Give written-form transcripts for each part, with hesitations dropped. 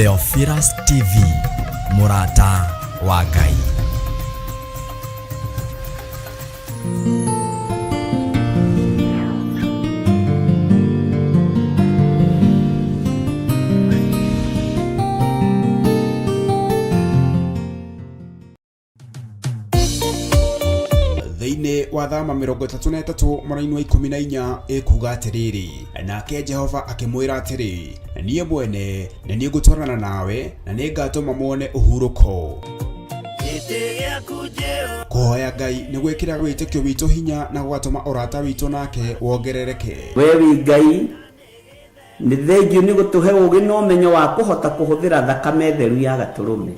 Theophilus TV, Murata wa Ngai. Thĩinĩ wa thama 33 mweri wa 14 ekuga atiriri, nake Jehova akimwira atiri, niĩ mwene nĩ niĩ ngũtwarana nawe na nĩ ngatũma muone ũhurũko. Kũhoya Ngai nĩ gwĩkĩra wĩtĩkio witũ hinya na gũgatũma ũrata witũ nake wongerereke. Wewe Ngai nĩ thengiũ nĩ gũtũhe ũũgĩ na ũmenyo wa kũhota kũhũthĩra thakame theru ya Gatũrũme,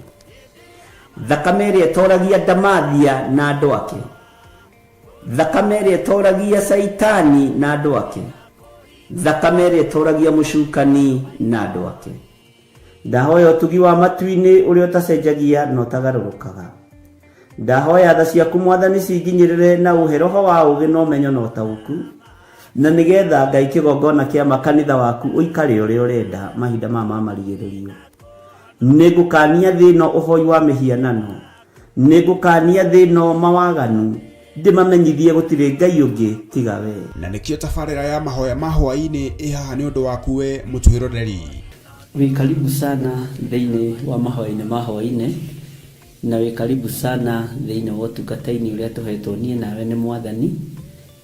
thakame ĩrĩa ĩtoragia ndamathia na andũ ake, thakame ĩrĩa ĩtoragia Saitani na andũ ake, thakame ĩrĩa ĩtoragia mũcukani na andũ ake. Ndahoya ũtugi wa matu-inĩ ũrĩa ũtacenjagia na ũtagarũrũkaga. Ndahoya tha ciaku Mwathani cinginyĩrĩre na ũhe roho wa ũũgĩ na ũmenyo na ũtaũku, na nĩgetha Ngai kĩgongona kĩa makanitha waku ũikare ũrĩa ũrenda mahinda mama marigĩrĩrio. Nĩngũkania thĩno ũhoi wa mĩhianano, nĩngũkania thĩno mawaganu, ndĩmamenyithie gũtirĩ Ngai ũngĩ tiga we. Na nĩkĩo tabarĩra ya mahoya ma hwaĩ-inĩ ĩhaha nĩ ũndũ waku we mũtwĩroreri. Wĩ karibu sana thĩinĩ wa mahoya-inĩ ma hwaĩ-inĩ, na wĩ karibu sana thĩinĩ wa ũtungata-inĩ ũrĩa tũhetwo niĩ nawe nĩ Mwathani,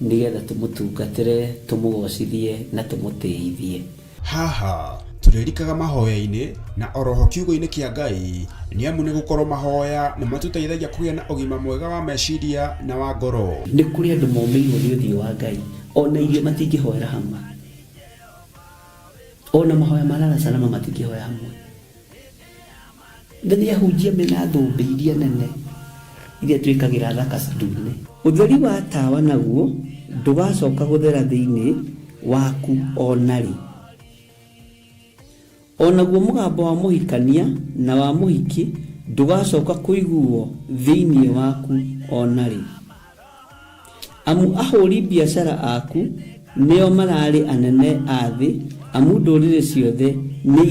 nĩgetha tũmũtungatĩre, tũmũgocithie na tũmũtĩithie. Haha tũrĩrikaga mahoya-inĩ na oroho kiugo-inĩ kĩa Ngai, nĩ amu nĩ gũkorwo mahoya nĩ matũteithagia kũgĩa na ũgima mwega wa meciria na wa ngoro. Nĩ kũrĩ andũ momĩirwo nĩ ũthiũ wa Ngai, ona irio matingĩhoera hamwe, ona mahoya marara salama matingĩhoya hamwe. Nĩ ahunjia mena thũmbĩ iria nene iria twĩkagĩra thaka ndune. Ũtheri wa tawa naguo ndũgacoka gũthera thĩinĩ waku onarĩ. Onaguo mũgambo wa mũhikania na wa mũhiki ndũgacoka kũiguo thĩinĩ waku onarĩ. Amu ahũri biacara aku nĩo mararĩ anene a thĩ, amu ndũrĩrĩ ciothe nĩ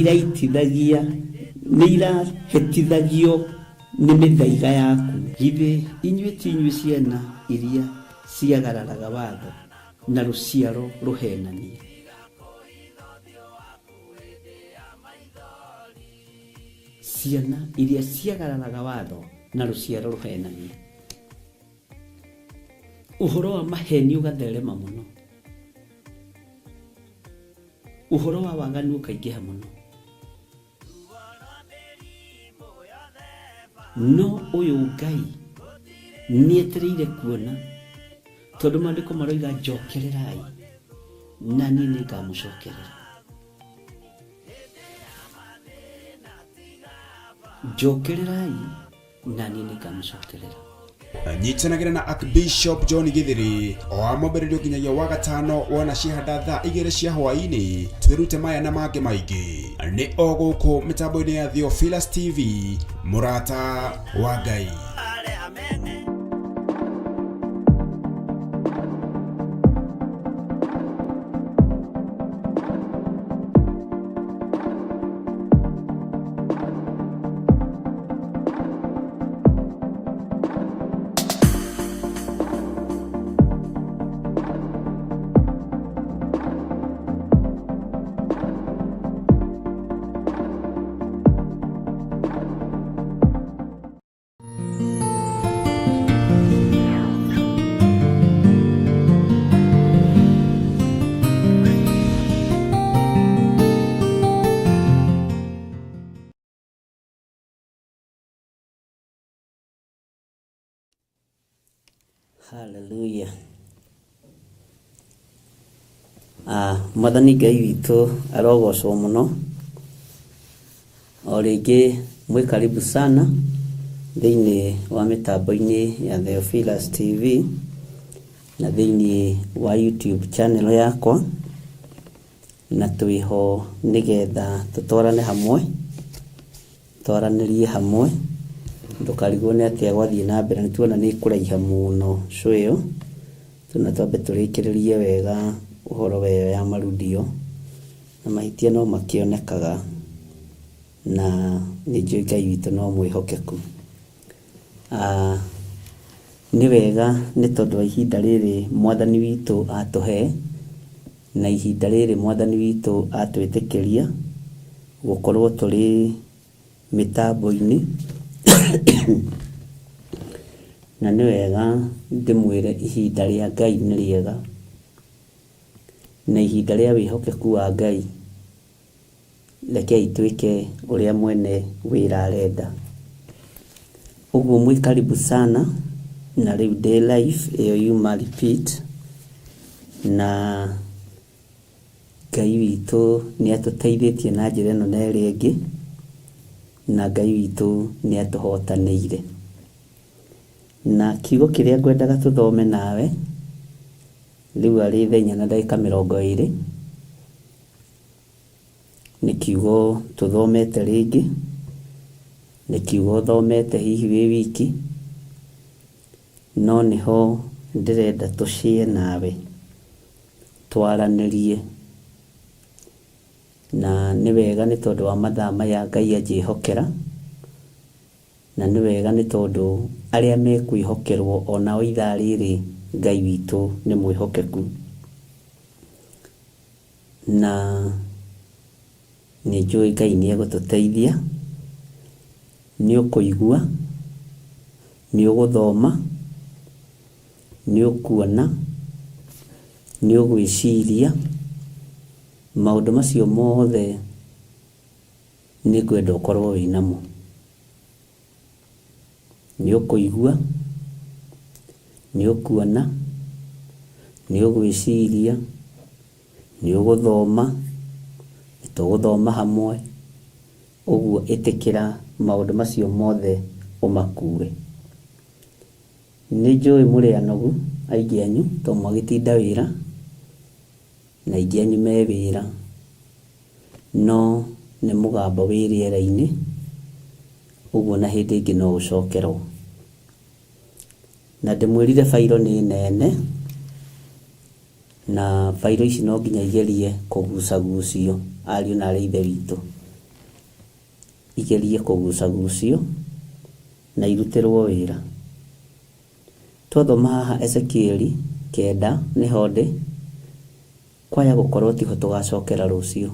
irahĩtithagio nĩ mĩthaiga yaku. Githĩ inyuĩ ti inyuĩ ciana iria ciagararaga watho na rũciaro rũhenanie? Ciana iria ciagararaga watho na rũciaro rũhenanie. Ũhoro wa maheni ũgatherema mũno, ũhoro wa waganu ũkaingĩha mũno. No ũyũ Ngai nĩetereire kuona, tondũ maandĩko maroiga njokererai na niĩ nĩngamũcokerera. Njokererai na niĩ nĩngamũcokerera. Nyitanagĩra na Archbishop John Githiri o amũmbĩrĩrio nginyagia wa gatano wona ciahanda thaa 2 cia hwaĩ-inĩ. Twĩrute maya na mangĩ maingĩ nĩ o gũkũ mĩtambo-inĩ ya Theophilus TV, Murata wa Ngai. Hallelujah. Mwathani Ngai witũ arogocwo mũno. O rĩngĩ mwĩ karibu sana thĩinĩ wa mĩtambo-inĩ ya Theophilus TV na thĩinĩ wa YouTube channel yakwa, na twĩho nĩgetha tũtwarane hamwe, twaranĩrie hamwe, ndũkarigwo nĩ atĩa gwathiĩ na mbere. Nĩtuona nĩ kũraiha mũno cũĩyo, tuna twambe tũrĩkĩrĩrie wega ũhoro weyo ya marudio, na mahĩtia no makĩonekaga na nĩ njũĩ Ngai witũ no mwĩhokeku. Nĩ wega nĩ tondũ wa ihinda rĩrĩ Mwathani witũ atũhe, na ihinda rĩrĩ Mwathani witũ atwĩtĩkĩria gũkorwo tũrĩ mĩtambo-inĩ na nĩ wega ndĩmwĩre ihinda rĩa Ngai nĩ rĩega, na ihinda rĩa wĩhokeku wa Ngai rekei twĩke ũrĩa mwene wĩra arenda. Ũguo mwĩ karibu sana na rĩu ndĩ live ĩyo yuma repeat, na Ngai witũ nĩ atũteithĩtie na njĩra ĩno na ĩrĩa ĩngĩ, na Ngai witũ nĩ atũhotanĩire. Na kiugo kĩrĩa ngwendaga tũthome nawe rĩu arĩ 4:20 nĩ kiugo tũthomete rĩngĩ, nĩ kiugo thomete hihi wĩ wiki, no nĩho ndĩrenda tũshare nawe, twaranĩrie. Na nĩ wega nĩ tondũ wa mathaa maya Ngai anjĩhokera, na nĩ wega nĩ tondũ arĩa mekwĩhokerwo onao ithaa rĩrĩ Ngai witũ nĩ mwĩhokeku. Na nĩ njũĩ Ngai nĩ egũtũteithia, nĩ ũkũigua, nĩ ũgũthoma, nĩ ũkuona, nĩ ũgwĩciria, maũndũ macio mothe nĩ ngwenda ũkorwo wĩ namo. Nĩ ũkũigua, nĩ ũkuona, nĩ ũgwĩciria, nĩ ũgũthoma, nĩ tũgũthoma hamwe. Ũguo ĩtĩkĩra maũndũ macio mothe ũmakue. Nĩ njũĩ mũrĩ anogu aingĩ anyu to mwagĩtinda wĩra, na aingĩ anyu me wĩra, no nĩ mũgambo wĩ rĩera-inĩ, ũguo na hĩndĩ ĩngĩ no ũcokerwo. Na ndĩmwĩrire failo nĩ nene, na failo ici no nginya igerie kũgucagucio ariũ na arĩ ithe witũ, igerie kũgucagucio na irutĩrwo wĩra. Twathoma haha Ezekieli 9 nĩho ndĩ, kwaya gũkorwo tiho tũgacokera rũciũ,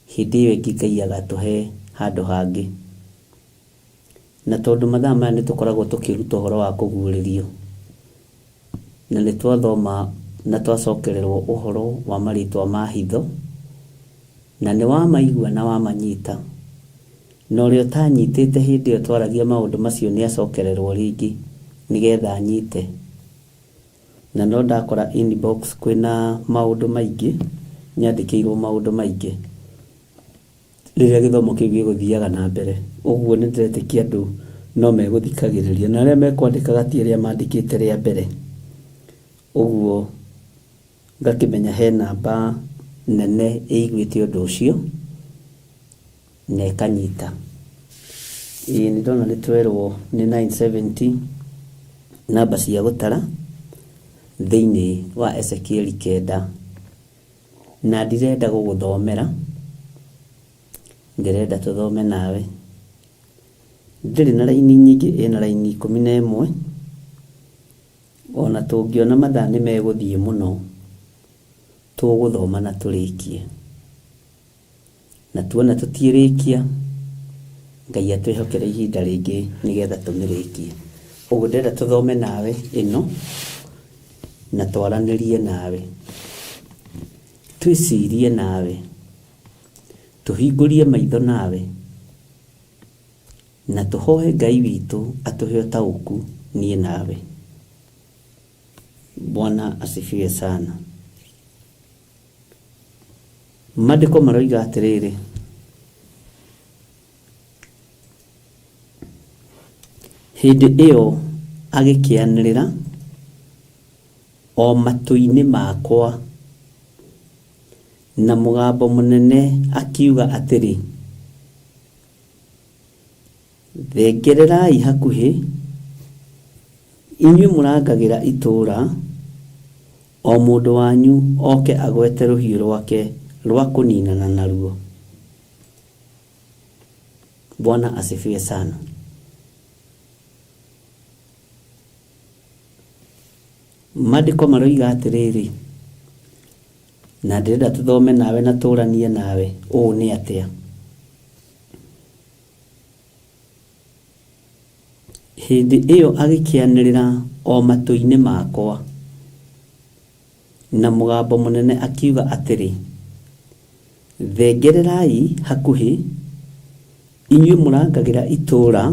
hĩndĩ ĩyo ĩngĩ Ngai agatũhe handũ hangĩ. Na tondũ mathaa maya nĩ tũkoragwo tũkĩruta ũhoro wa kũguũrĩrio, na nĩ twathoma na twacokererwo ũhoro wa marĩtwa ma hitho, na nĩ wamaigua na wamanyita, na ũrĩa ũtanyitĩte hĩndĩ ĩyo twaragia maũndũ macio nĩ acokererwo rĩngĩ nĩgetha anyite. Na no ndakora inbox kwĩna maũndũ maingĩ, nyandĩkĩirwo maũndũ maingĩ rĩrĩa gĩthomo kĩu gĩgũthiaga na mbere. Ũguo nĩ ndĩretĩkia andũ no megũthikagĩrĩria, na arĩa mekwandĩkaga ti arĩa mandĩkĩte rĩa mbere. Ũguo ngakĩmenya he namba nene ĩiguĩte ũndũ ũcio na ĩkanyita. Nĩ ndona nĩ twerwo nĩ 970 namba cia gũtara thĩinĩ wa Ezekieli 9, na ndirenda gũgũthomera, ndĩrenda tũthome nawe. Ndĩrĩ na raini nyingĩ, ĩna raini 11, ona tũngĩona mathaa nĩ megũthiĩ mũno, tũgũthoma na tũrĩkie, na tuona tũtiĩrĩkia Ngai atwĩhokere ihinda rĩngĩ nĩgetha tũmĩrĩkie. Ũguo ndĩrenda tũthome nawe ĩno na twaranĩrie nawe, twĩcirie nawe, tũhingũrie maitho nawe, na tũhoe Ngai witũ atũhe ũtaũku niĩ nawe. Bwana asifiwe sana. Maandĩko maroiga atĩrĩrĩ, hĩndĩ ĩyo agĩkĩanĩrĩra o matũ-inĩ makwa na mũgambo mũnene akiuga atĩrĩ, thengererai hakuhĩ inyuĩ mũrangagĩra itũũra, o mũndũ wanyu oke agwete rũhiũ rwake rwa kũninana naruo. Bwana asifiwe sana. Maandĩko maroiga atĩrĩrĩ, na ndĩrenda tũthome nawe na tũranie nawe ũũ nĩ atĩa. Hĩndĩ ĩyo agĩkĩanĩrĩra o matũ-inĩ makwa, na mũgambo mũnene akiuga atĩrĩ, thengererai hakuhĩ, inyuĩ mũrangagĩra itũũra,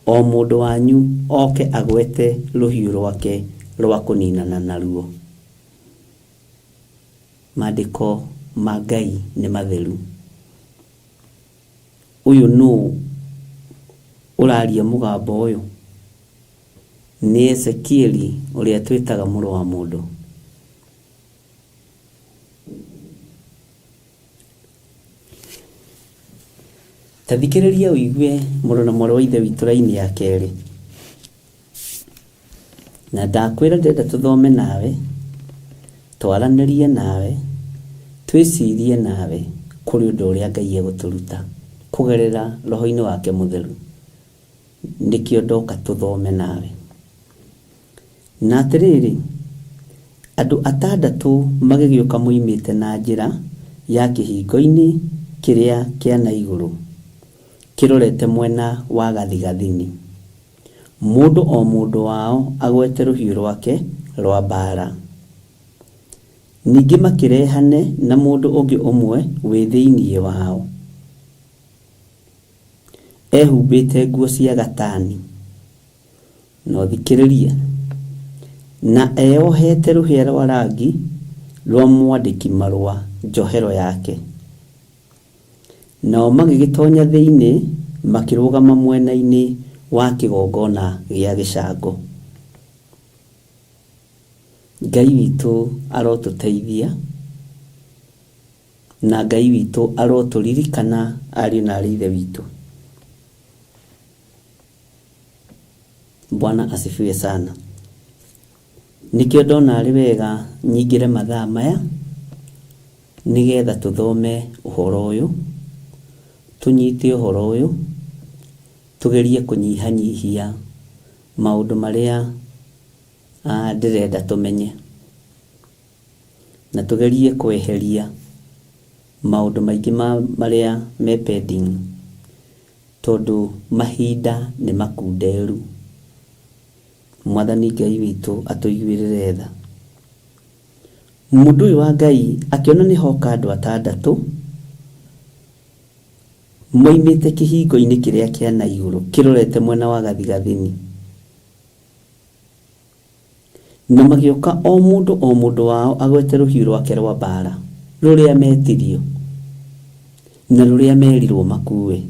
o mũndũ wanyu oke agwete rũhiũ rwake rwa kũninana naruo. Maandĩko ma Ngai nĩ matheru. Ũyũ nũ ũraria mũgambo ũyũ? Nĩ Ezekieli ũrĩa twĩtaga mũrũ wa mũndũ. Tathikĩrĩria ũigue mũrũ na mwarĩ wa ithe witũ raini ya kerĩ. Na ndakwĩra ndĩrenda tũthome nawe, twaranĩrie nawe, twĩcirie nawe kũrĩ ũndũ ũrĩa Ngai egũtũruta kũgerera roho-inĩ wake mũtheru. Nĩkĩo ndoka tũthome nawe. Na atĩrĩrĩ, andũ 6 magĩgĩũka moimĩte na njĩra ya kĩhingo-inĩ kĩrĩa kĩa na igũrũ, kĩrorete mwena wa gathigathini. Mũndũ o mũndũ wao agwete rũhiũ rwake rwa mbaara. Ningĩ makĩrehane na mũndũ ũngĩ ũmwe wĩ thĩinĩ wao, ehumbĩte nguo cia gatani. No thikĩrĩria, na eyohete rũhĩa rwa rangi rwa mwandĩki marũa njohero yake. Nao magĩgĩtonya thĩinĩ, makĩrũgama mwena-inĩ wa kĩgongona gĩa gĩcango. Ngai witũ arotũteithia, na Ngai witũ arotũririkana ariũ na aarĩ ithe witũ. Bwana asifiwe sana. Nĩkĩo ndona arĩ wega nyingĩre mathaa maya nĩgetha tũthome ũhoro ũyũ, tũnyite ũhoro ũyũ, tũgerie kũnyihanyihia maũndũ marĩa ndĩrenda tũmenye, na tũgerie kweheria maũndũ maingĩ marĩa me pending, tondũ mahinda nĩ makunderu. Mwathani Ngai witũ atũiguĩrĩre tha. Mũndũ ũyũ wa Ngai akĩona nĩ hoka andũ 6 moimĩte kĩhingo-inĩ kĩrĩa kĩa na igũrũ, kĩrorete mwena wa gathigathini. Na magĩũka o mũndũ wao agwete rũhiũ rwake rwa mbaara, rũrĩa metirio na rũrĩa merirwo makue.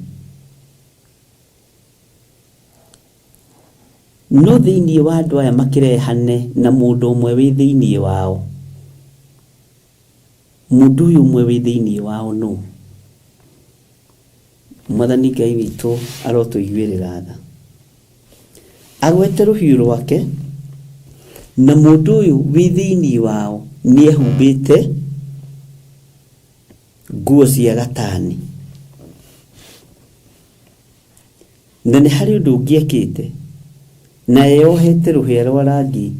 No thĩinĩ wa andũ aya makĩrehane na mũndũ ũmwe wĩ thĩinĩ wao. Mũndũ ũyũ ũmwe wĩ thĩinĩ wao nũ? Mwathani Ngai witũ arotũiguĩrĩra tha. Agwete rũhiũ rwake, na mũndũ ũyũ wĩ thĩinĩ wao nĩ ehumbĩte nguo cia gatani. Na nĩ harĩ ũndũ ũngĩ ekĩte, na eyohete rũhĩa rwa rangi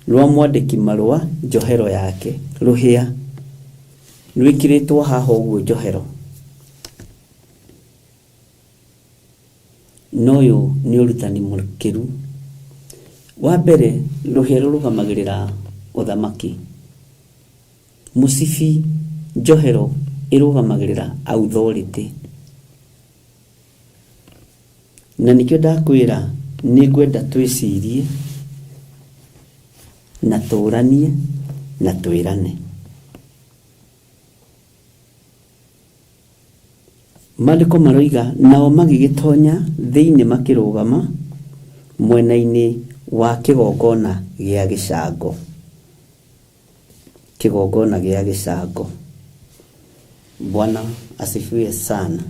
rwa mwandĩki marũa njohero yake. Rũhĩa rwĩkĩrĩtwo haha ũguo njohero. No ũyũ nĩ ũrutani mũkĩru. Wa mbere, rũhĩa rũrũgamagĩrĩra ũthamaki. Mũcibi njohero ĩrũgamagĩrĩra authority. Na nĩkĩo ndakwĩra nĩ ngwenda twĩcirie na tũranie na twĩrane. Maandĩko maroiga nao magĩgĩtonya thĩinĩ makĩrũgama mwena-inĩ wa kĩgongona gĩa gĩcango. Kĩgongona gĩa gĩcango. Bwana asifiwe sana.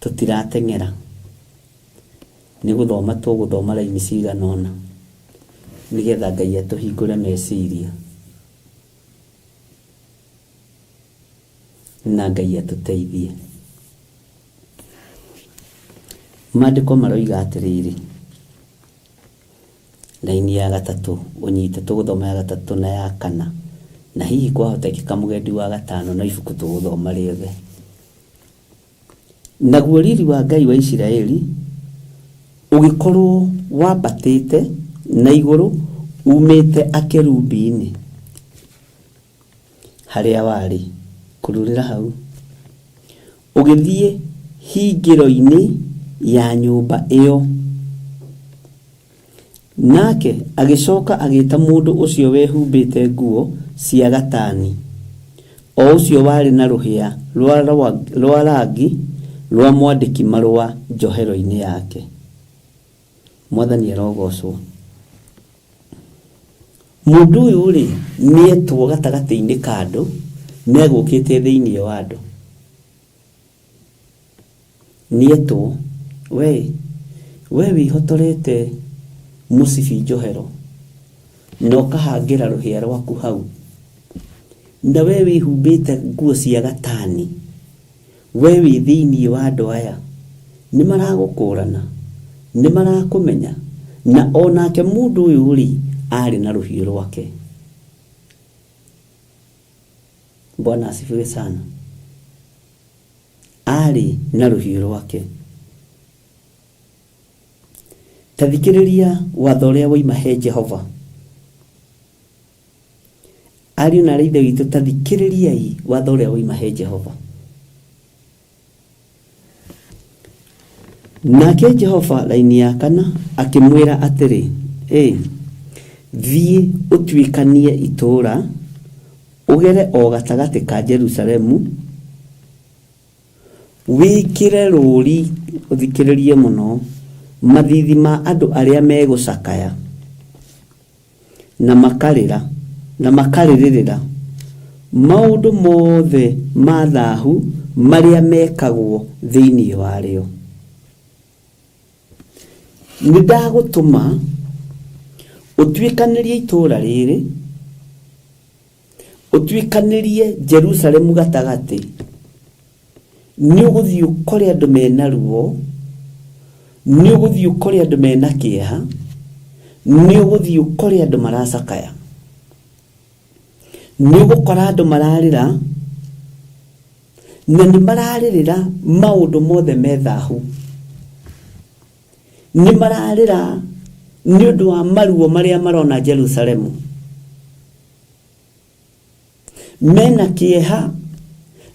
Tũtirateng'era, nĩ gũthoma tũgũthoma raini cigana ũna nĩgetha Ngai atũhingũre meciria. na Ngai atuteithie. Maandiko maroiga atiriri, laini ya 3 unyite tuguthoma ya 3 na ya 4, na hihi kwahotekeka mugendi wa 5 na ibuku tuguthoma riothe. Naguo riri wa Ngai wa Isiraeli ugikorwo wambatite na iguru umite akerubi-ini haria wari kururira hau, ugithie hingiro-ini ya nyumba iyo. Nake agicoka agita mundu ucio wehumbite nguo cia gatani, o ucio wari na ruhia rwa rangi rwa mwandiki marua njohero-ini yake. Mwathani arogocwo. Mundu uyu ri nietwo gatagati-ini kandu negukite thiini wa andu. Nietwo we wihotorete musibi njohero no kahangira ruhia rwaku hau, na we wihumbite nguo cia gatani, we wi thiini wa andu aya, ni maragukurana, ni marakumenya, na onake mundu uyu ri ari na ruhio rwake. Bwana asifiwe sana. Ari na ruhio rwake. Tathikiriria watho uria waima he Jehova. Ari na reithe witu, tathikiririai watho uria waima he Jehova. Nake Jehova laini ya 4 akimwira atiri, thie utwikanie itura ugere o gatagati ka Jerusalemu, wikire ruri, uthikiririe muno, mathithi ma andu aria megucakaya na makarira na makaririra maundu mothe ma thahu maria mekagwo thiini wario. Nindagutuma utwikanirie itura riri, utwikanirie Jerusalemu gatagati, ni uguthii ukore andu mena ruo, ni uguthii ukore andu mena kieha, ni uguthii ukore andu maracakaya, ni ugukora andu mararira, na ni mararirira maundu mothe me thahu, ni mararira ni undu wa maruo maria marona Jerusalemu, mena kieha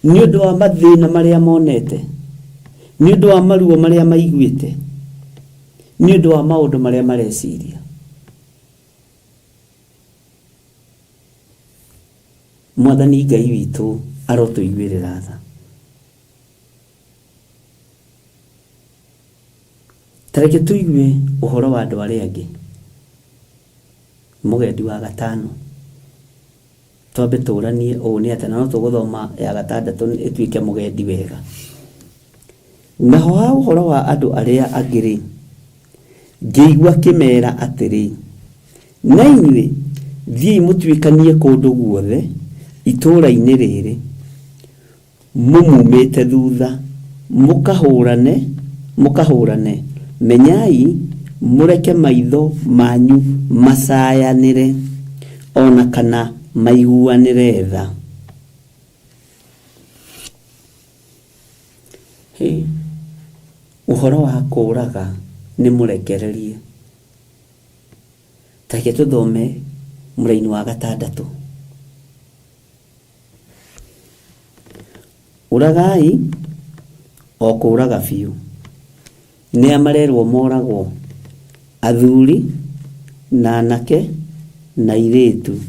ni undu wa mathina maria monete, ni undu wa maruo maria maiguite, ni undu wa maundu maria mareciria. Mwathani Ngai witu arotuiguirira tha. Tareke tuigue uhoro wa andu aria angi. Mugendi wa 5 twambe turanie ni ati na no tuguthoma ya 6 itwike mugendi wega. Na ho uhoro wa andu aria angiri ngiigua kimera atiri, na inywe thii mutwikanie kundu guothe itura-ini riri, mumumite thutha, mukahurane, menyai mureke maitho manyu macayanire, ona kana maiguanire tha. Uhoro wa kuraga ni murekererie. Take tuthome muraini wa 6. Uragai o kuraga biu, ni amarerwo moragwo athuri na anake na iritu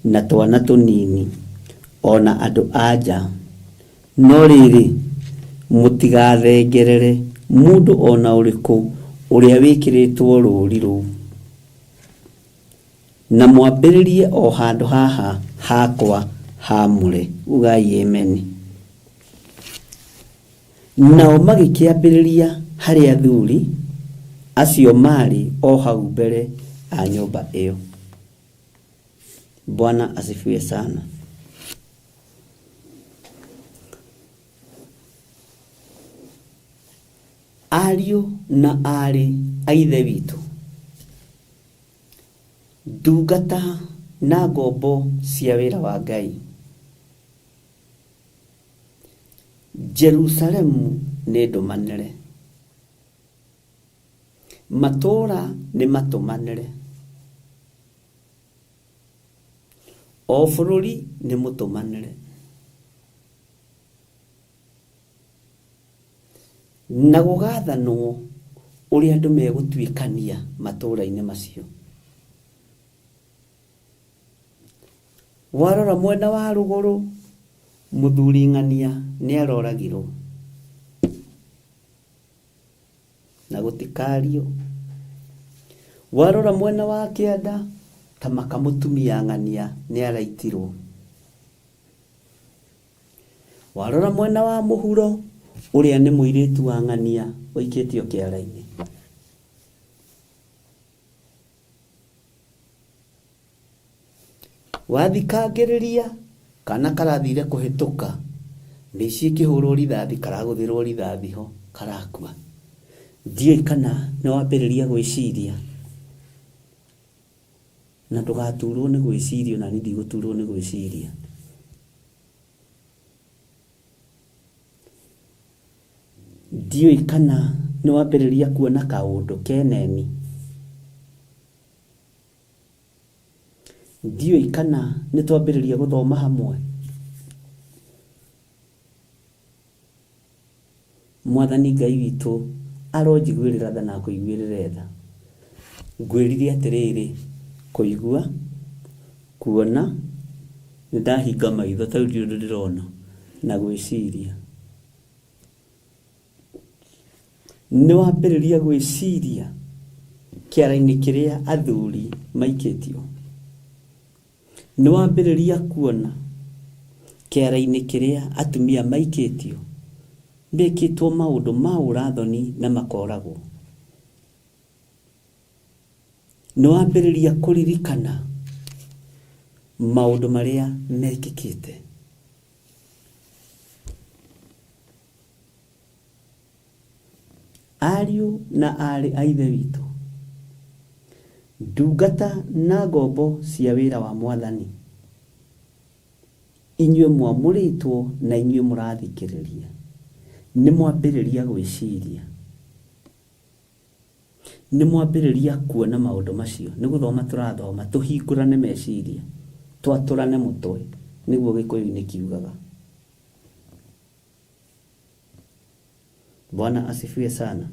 na twana tunini ona andu anja. No riri mutigathengerere mundu ona uriku uria wikiritwo ruri ru, na mwambiririe o handu haha hakwa hamure. Ugai amen. Nao magikiambiriria hari athuri acio mari o hau mbere a nyumba iyo. Bwana asifiwe sana. Ariũ na arĩ a ithe witũ, ndungata na ngombo cia wĩra wa Ngai, Jerusalemu nĩ ndũmanĩre, matũũra nĩ matũmanĩre, o bũrũri nĩ mũtũmanĩre, na gũgathanwo ũrĩa andũ megũtuĩkania matũũra-inĩ macio. Warora mwena wa rũgũrũ, mũthuri ng'ania nĩ aroragirwo na gũtikario. Warora mwena wa kĩanda, Kamaka mũtumia ng'ania nĩ araitirwo. Warora mwena wa mũhuro, ũrĩa nĩ mũirĩtu wa ng'ania ũikĩtio kĩara-inĩ. Wathikangĩrĩria, kana karathire kũhĩtũka, mĩici ĩkĩhũrwo rithathi, karagũthĩrwo rithathi ho, karakua. Ndiũĩ kana nĩ wambĩrĩria gwĩciria, na ndũgaturwo nĩ gwĩciria, na niĩ ndigũturwo nĩ gwĩciria. Ndiũĩ kana nĩ wambĩrĩria kuona kaũndũ keneni. Ndiũĩ kana nĩ twambĩrĩria gũthoma hamwe. Mwathani Ngai witũ aronjiguĩrĩra tha na kũiguĩrĩra tha. Ngwĩrire atĩrĩrĩ, kũigua, kuona, nĩ ndahinga maitho ta ũndũ ndĩrona, na gwĩciria. Nĩ wambĩrĩria gwĩciria kĩara-inĩ kĩrĩa athuri maikĩtio. Nĩ wambĩrĩria kuona kĩara-inĩ kĩrĩa atumia maikĩtio, mekĩtwo maũndũ ma ũrathoni na makoragwo. Nĩ wambĩrĩria kũririkana maũndũ marĩa mekĩkĩte. Ariũ na arĩ a ithe witũ, ndungata na ngombo cia wĩra wa Mwathani, inyuĩ mwamũrĩtwo na inyuĩ mũrathikĩrĩria, nĩ mwambĩrĩria gwĩciria, nĩ mwambĩrĩria kuona maũndũ macio. Nĩ gũthoma tũrathoma, tũhingũrane meciria, twatũrane mũtwe, nĩguo Gĩkũyũ-inĩ kiugaga. Bwana asifiwe sana.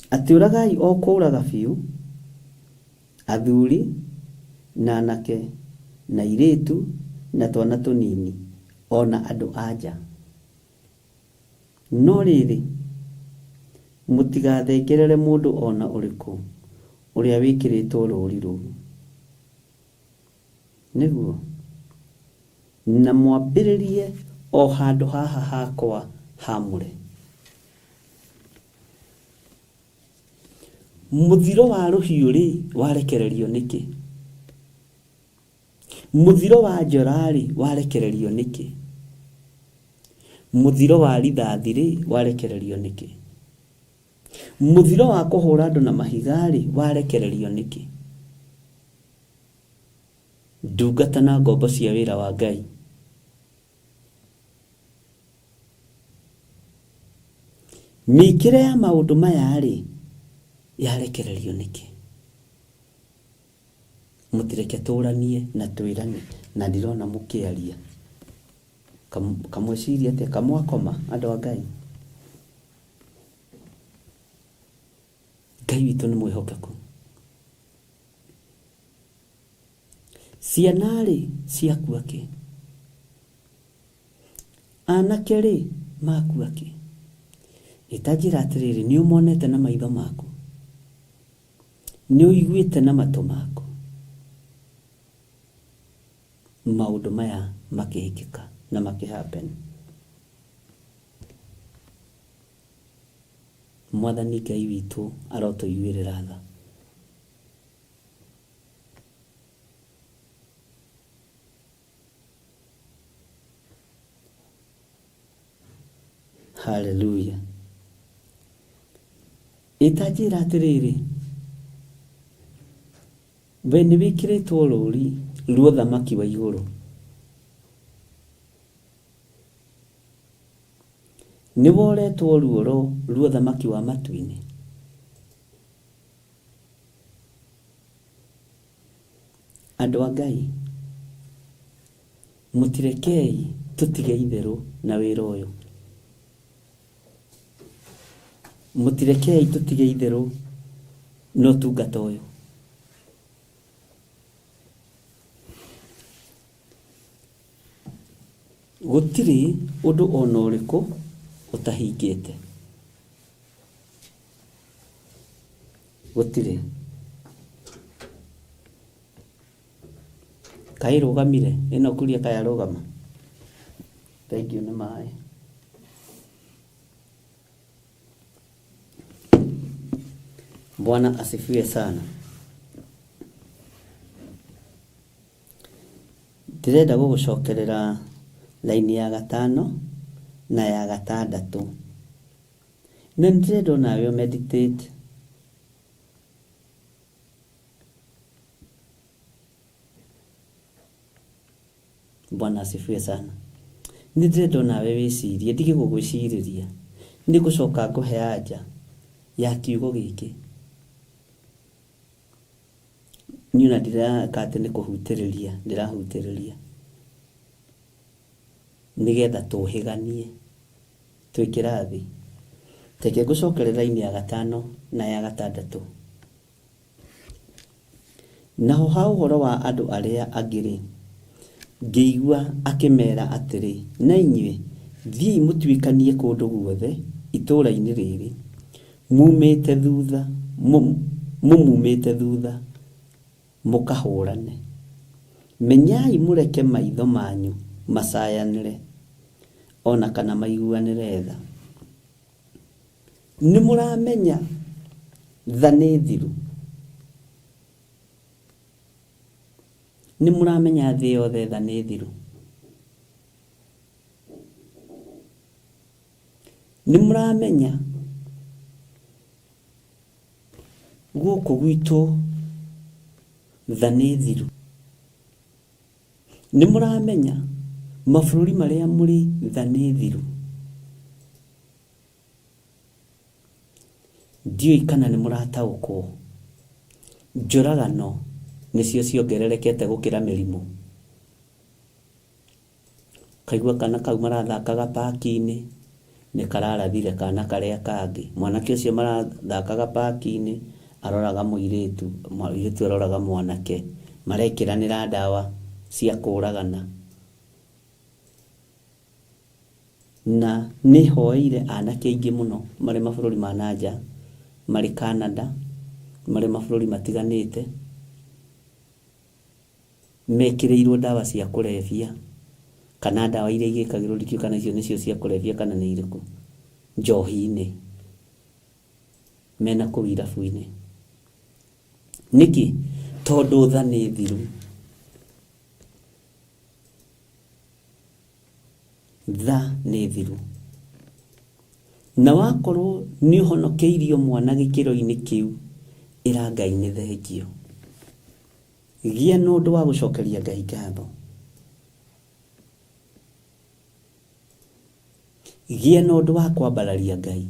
Atiũragai o kũũraga biũ, athuri na anake na airĩtu na twana tũnini, ona andũ anja. No rĩrĩ, mũtigathengerere mũndũ ona ũrĩkũ ũrĩa wĩkĩrĩtwo rũũri rũu. Nĩguo, na mwambĩrĩrie o handũ haha hakwa hamũre. Mũthiro wa rũhiũ rĩ warekererio nĩkĩ? Mũthiro wa njora rĩ warekererio nĩkĩ? Mũthiro wa rithathi rĩ warekererio nĩkĩ? Mũthiro wa kũhũra andũ na mahiga rĩ warekererio nĩkĩ? Ndungata na ngombo cia wĩra wa Ngai, mĩkĩre ya maũndũ maya rĩ yarekererio nĩkĩ? Mũtireke tũranie na twĩrane, na ndirona mũkĩaria. Kamwĩciria atĩa, kamwakoma andũ a Ngai? Ngai witũ nĩ mwĩhokeku. Ciana rĩ ciakua kĩ? Anake rĩ makua kĩ? Itanjĩra atĩrĩrĩ, nĩ ũmonete na maitho maku, nĩ ũiguĩte na matũ maku maũndũ maya makĩhĩkĩka na makĩhappen. Mwathani Ngai witũ arotũiguĩrĩra tha. Haleluya. Itajira atiriri, bene bikiritwo rũri rwa thamaki wa igũrũ, niboretwo ruoro rwa thamaki wa matu-inĩ. Andũ a Ngai, mutirekei tutige itherũ na wĩra ũyũ. Mutirekei tutige itherũ na ũtungata ũyũ. Gũtirĩ ũndũ ona ũrĩkũ ũtahingĩte. Gũtirĩ. Kaĩ rũgamire, ĩno kuria kaya rũgama. Thank you nĩ maĩ. Bwana asifiwe sana. Ndĩrenda gũgũcokerera laini ya 5 na ya 6. Na ndĩrenda nawe meditate Bwana asifiwe sana. Ndĩrenda nawe wĩcirie, ndige gũgwĩcirĩria. Nĩ gũcoka ngũhe anja ya kiugo gĩkĩ. Niuna ndirakate nĩ kũhutĩrĩria, ndirahutĩrĩria. Nigetha tũhĩganie twĩkĩrathi. Teke ngũcokerera laini ya 5 na ya 6. Naho ha ũhoro wa andũ arĩa angĩ ngĩigua akĩmera atĩrĩ, na inyuĩ thiĩ mũtuĩkanie kũndũ guothe itũũra-inĩ rĩrĩ, mumĩte thutha mũkahũrane. Menyai mũreke maitho manyu macayanĩre, ona kana maiguanĩre tha. Nĩ mũramenya tha nĩ thiru. Nĩ mũramenya thĩ yothe tha nĩ thiru. Nĩ mũramenya gũkũ gwitũ tha nĩ thiru. Nĩ mũramenya mabũrũri marĩa mũrĩ tha nĩ thiru. Ndiũĩ kana nĩ mũrataũkwo. Njũragano nĩcio ciongererekete gũkĩra mĩrimũ. Kaigua kana kau marathakaga paki-inĩ nĩ kararathire kana karĩa kangĩ. Mwanake ũcio marathakaga paki-inĩ aroraga mũirĩtu, mũirĩtu aroraga mwanake, marekĩranĩra ndawa cia kũragana. Na nĩ hoeire anake aingĩ mũno marĩ mabũrũri ma nanja, marĩ Canada, marĩ mabũrũri matiganĩte, mekĩrĩirwo ndawa cia kũrebia, kana ndawa iria igĩkagĩrwo rikio, kana icio nĩcio cia kũrebia kana nĩ irĩkũ, njohi-inĩ, mena kũu irabu-inĩ. Nĩkĩ? Tondũ tha nĩ thiru. Tha nĩ thiru. Na wakorwo nĩ ũhonokeirio mwana gĩkĩro-inĩ kĩu, ĩra Ngai nĩ thengio. Gĩa na ũndũ wa gũcokeria Ngai ngatho. Gĩa na ũndũ wa kwambararia Ngai.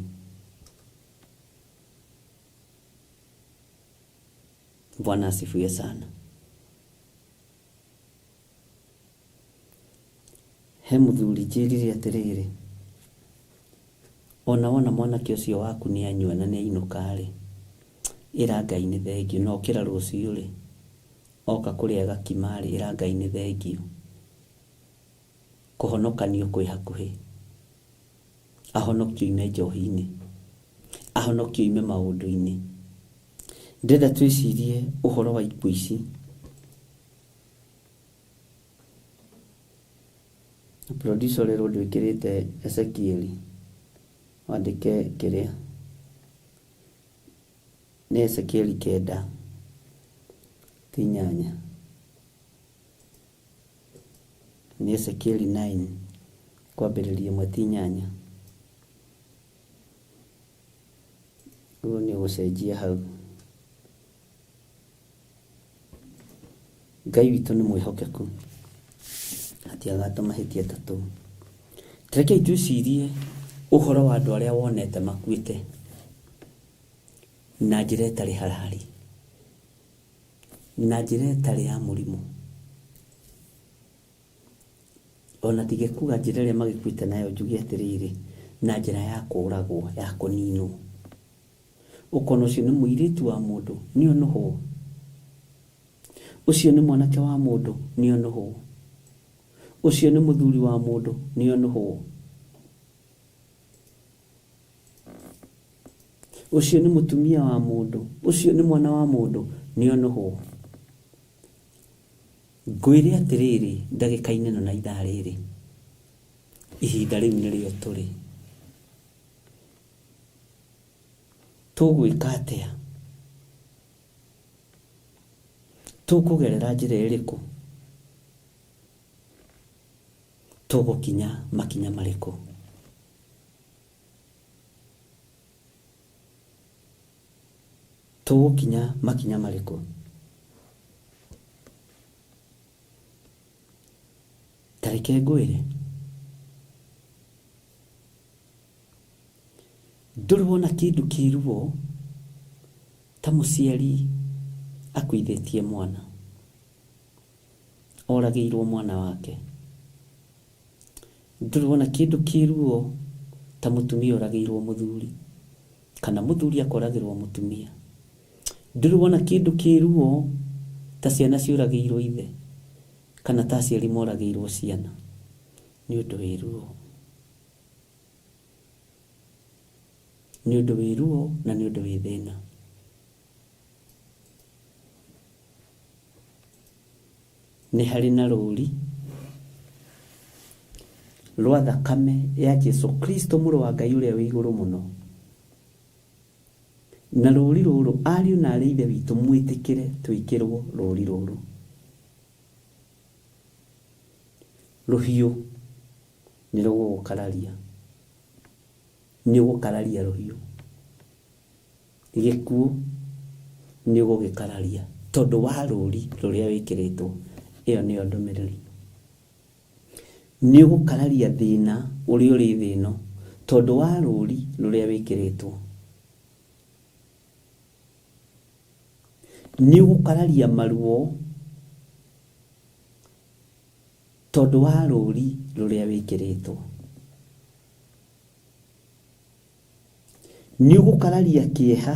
Bwana asifiwe sana. He mũthuri njĩrire atĩrĩrĩ, ona wona mwanake ũcio waku nĩ anyua na nĩ ainũka-rĩ, ĩra Ngai nĩ thengio. Na okĩra rũciũ-rĩ, oka kũrĩa gakima-rĩ, ĩra Ngai nĩ thengio. Kũhonokanio kwĩ hakuhĩ. Ahonokio ime njohi-inĩ, ahonokio ime maũndũ-inĩ. Ndĩrenda twĩcirie ũhoro wa ikuũ ici. Producer rero ndwĩkĩrĩte Ezekieli, wandĩke kĩrĩa nĩ Ezekieli 9 ti 8, nĩ Ezekieli 9 kwambĩrĩria 1 ti 8. Rĩu nĩ gũcenjia hau. Ngai witũ nĩ mwĩhokeku atĩ agatũmahĩtia ta tũu. Rekei twĩcirie ũhoro wa andũ arĩa wonete makuĩte na njĩra ĩtarĩ halali, na njĩra ĩtarĩ ya mũrimũ. Ona tigekuga njĩra ĩrĩa magĩkuĩte nayo njuge atĩrĩrĩ, na njĩra ya kũragwo, ya kũninwo. Ũkona ũcio nĩ mũirĩtu wa mũndũ, nĩ onohwo. Ũcio nĩ mwanake wa mũndũ, nĩ onohwo. Ũcio nĩ mũthuri wa mũndũ, nĩ onohwo. Ũcio nĩ mũtumia wa mũndũ, ũcio nĩ mwana wa mũndũ, nĩ onohwo. Ngwĩre atĩrĩrĩ, ndagĩka-inĩ ĩno na ithaa rĩrĩ, ihinda rĩu nĩrĩo tũrĩ. Tũgwĩka atĩa? Tũkũgerera njĩra ĩrĩkũ? Tũgũkinya makinya marĩkũ? Tũgũkinya makinya marĩkũ? Tareke ngwĩre, ndũrĩ wona kĩndũ kĩruo ta mũciari akuithĩtie mwana, oragĩirwo mwana wake. Ndũrĩ wona kĩndũ kĩruo ta mũtumia oragĩirwo mũthuri, kana mũthuri akoragĩrwo mũtumia. Ndũrĩ wona kĩndũ kĩruo ta ciana ciũragĩirwo ithe, kana ta aciari moragĩirwo ciana. Nĩ ũndũ wĩ ruo, nĩ ũndũ wĩ ruo na nĩ ũndũ wĩ thĩna. Nĩ harĩ na rũri rwa thakame ya Jesu Kristo mũrũ wa Ngai ũrĩa wĩ igũrũ mũno. Na rũri rũrũ ariũ na aarĩ ithe witũ mwĩtĩkĩre twĩkĩrwo rũri rũrũ. Rũhiũ nĩ rũgũgũkararia, nĩ ũgũkararia rũhiũ. Gĩkuũ nĩ ũgũgĩkararia tondũ wa rũri rũrĩa wĩkĩrĩtwo. Ĩyo nĩyo ndũmĩrĩri. Nĩ ũgũkararia thĩna ũrĩa ũrĩ thĩ ĩno tondũ wa rũri rũrĩa wĩkĩrĩtwo. Nĩ ũgũkararia maruo tondũ wa rũri rũrĩa wĩkĩrĩtwo. Nĩ ũgũkararia kĩeha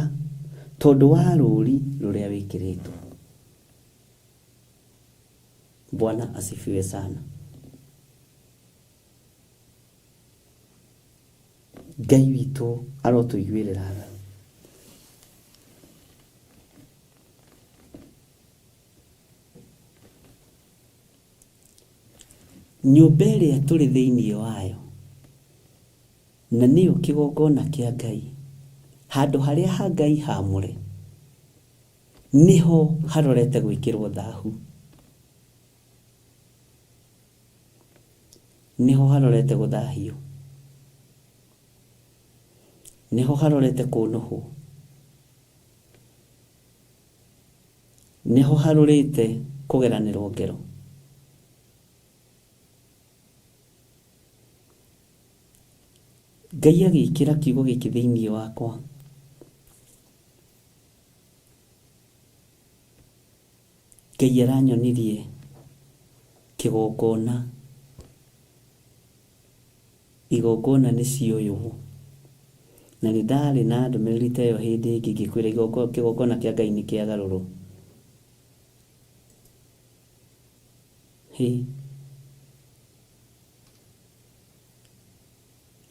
tondũ wa rũri rũrĩa wĩkĩrĩtwo. Bwana asifiwe sana. Ngai witũ arotũiguĩrĩra tha. Nyũmba ĩrĩa tũrĩ thĩinĩ wayo, na nĩyo kĩgongona kĩa Ngai, handũ harĩa ha Ngai haamũre, niho harorete gwĩkĩrwo thahu. Niho harorete gũthahio. Niho harorete kũnũhwo. Niho harorete kũgeranĩrwo ngero. Ngai agĩkĩra kiugo gĩkĩ thĩinĩ wakwa, Ngai aranyonirie kĩgongona. Igongona nĩ cioywo. Na nĩ ndarĩ na ndũmĩrĩri ta ĩyo hĩndĩ ĩngĩ ngĩkwĩra kĩgongona kĩa Ngai nĩ kĩagarũrwo.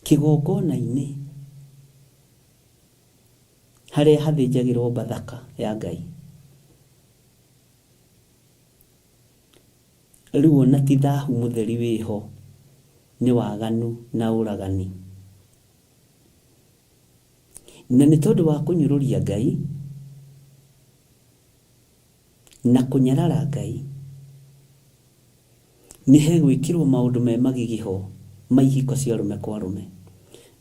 Kĩgongona-inĩ harĩa hathĩnjagĩrwo Bathaka ya Ngai, rĩu ona ti thahu mũtheri wĩho, nĩ waganu na ũragani. Na nĩ tondũ wa kũnyũrũria Ngai na kũnyarara Ngai, nĩ hegwĩkĩrwo maũndũ me magigi ho, maihiko cia arũme kwa arũme,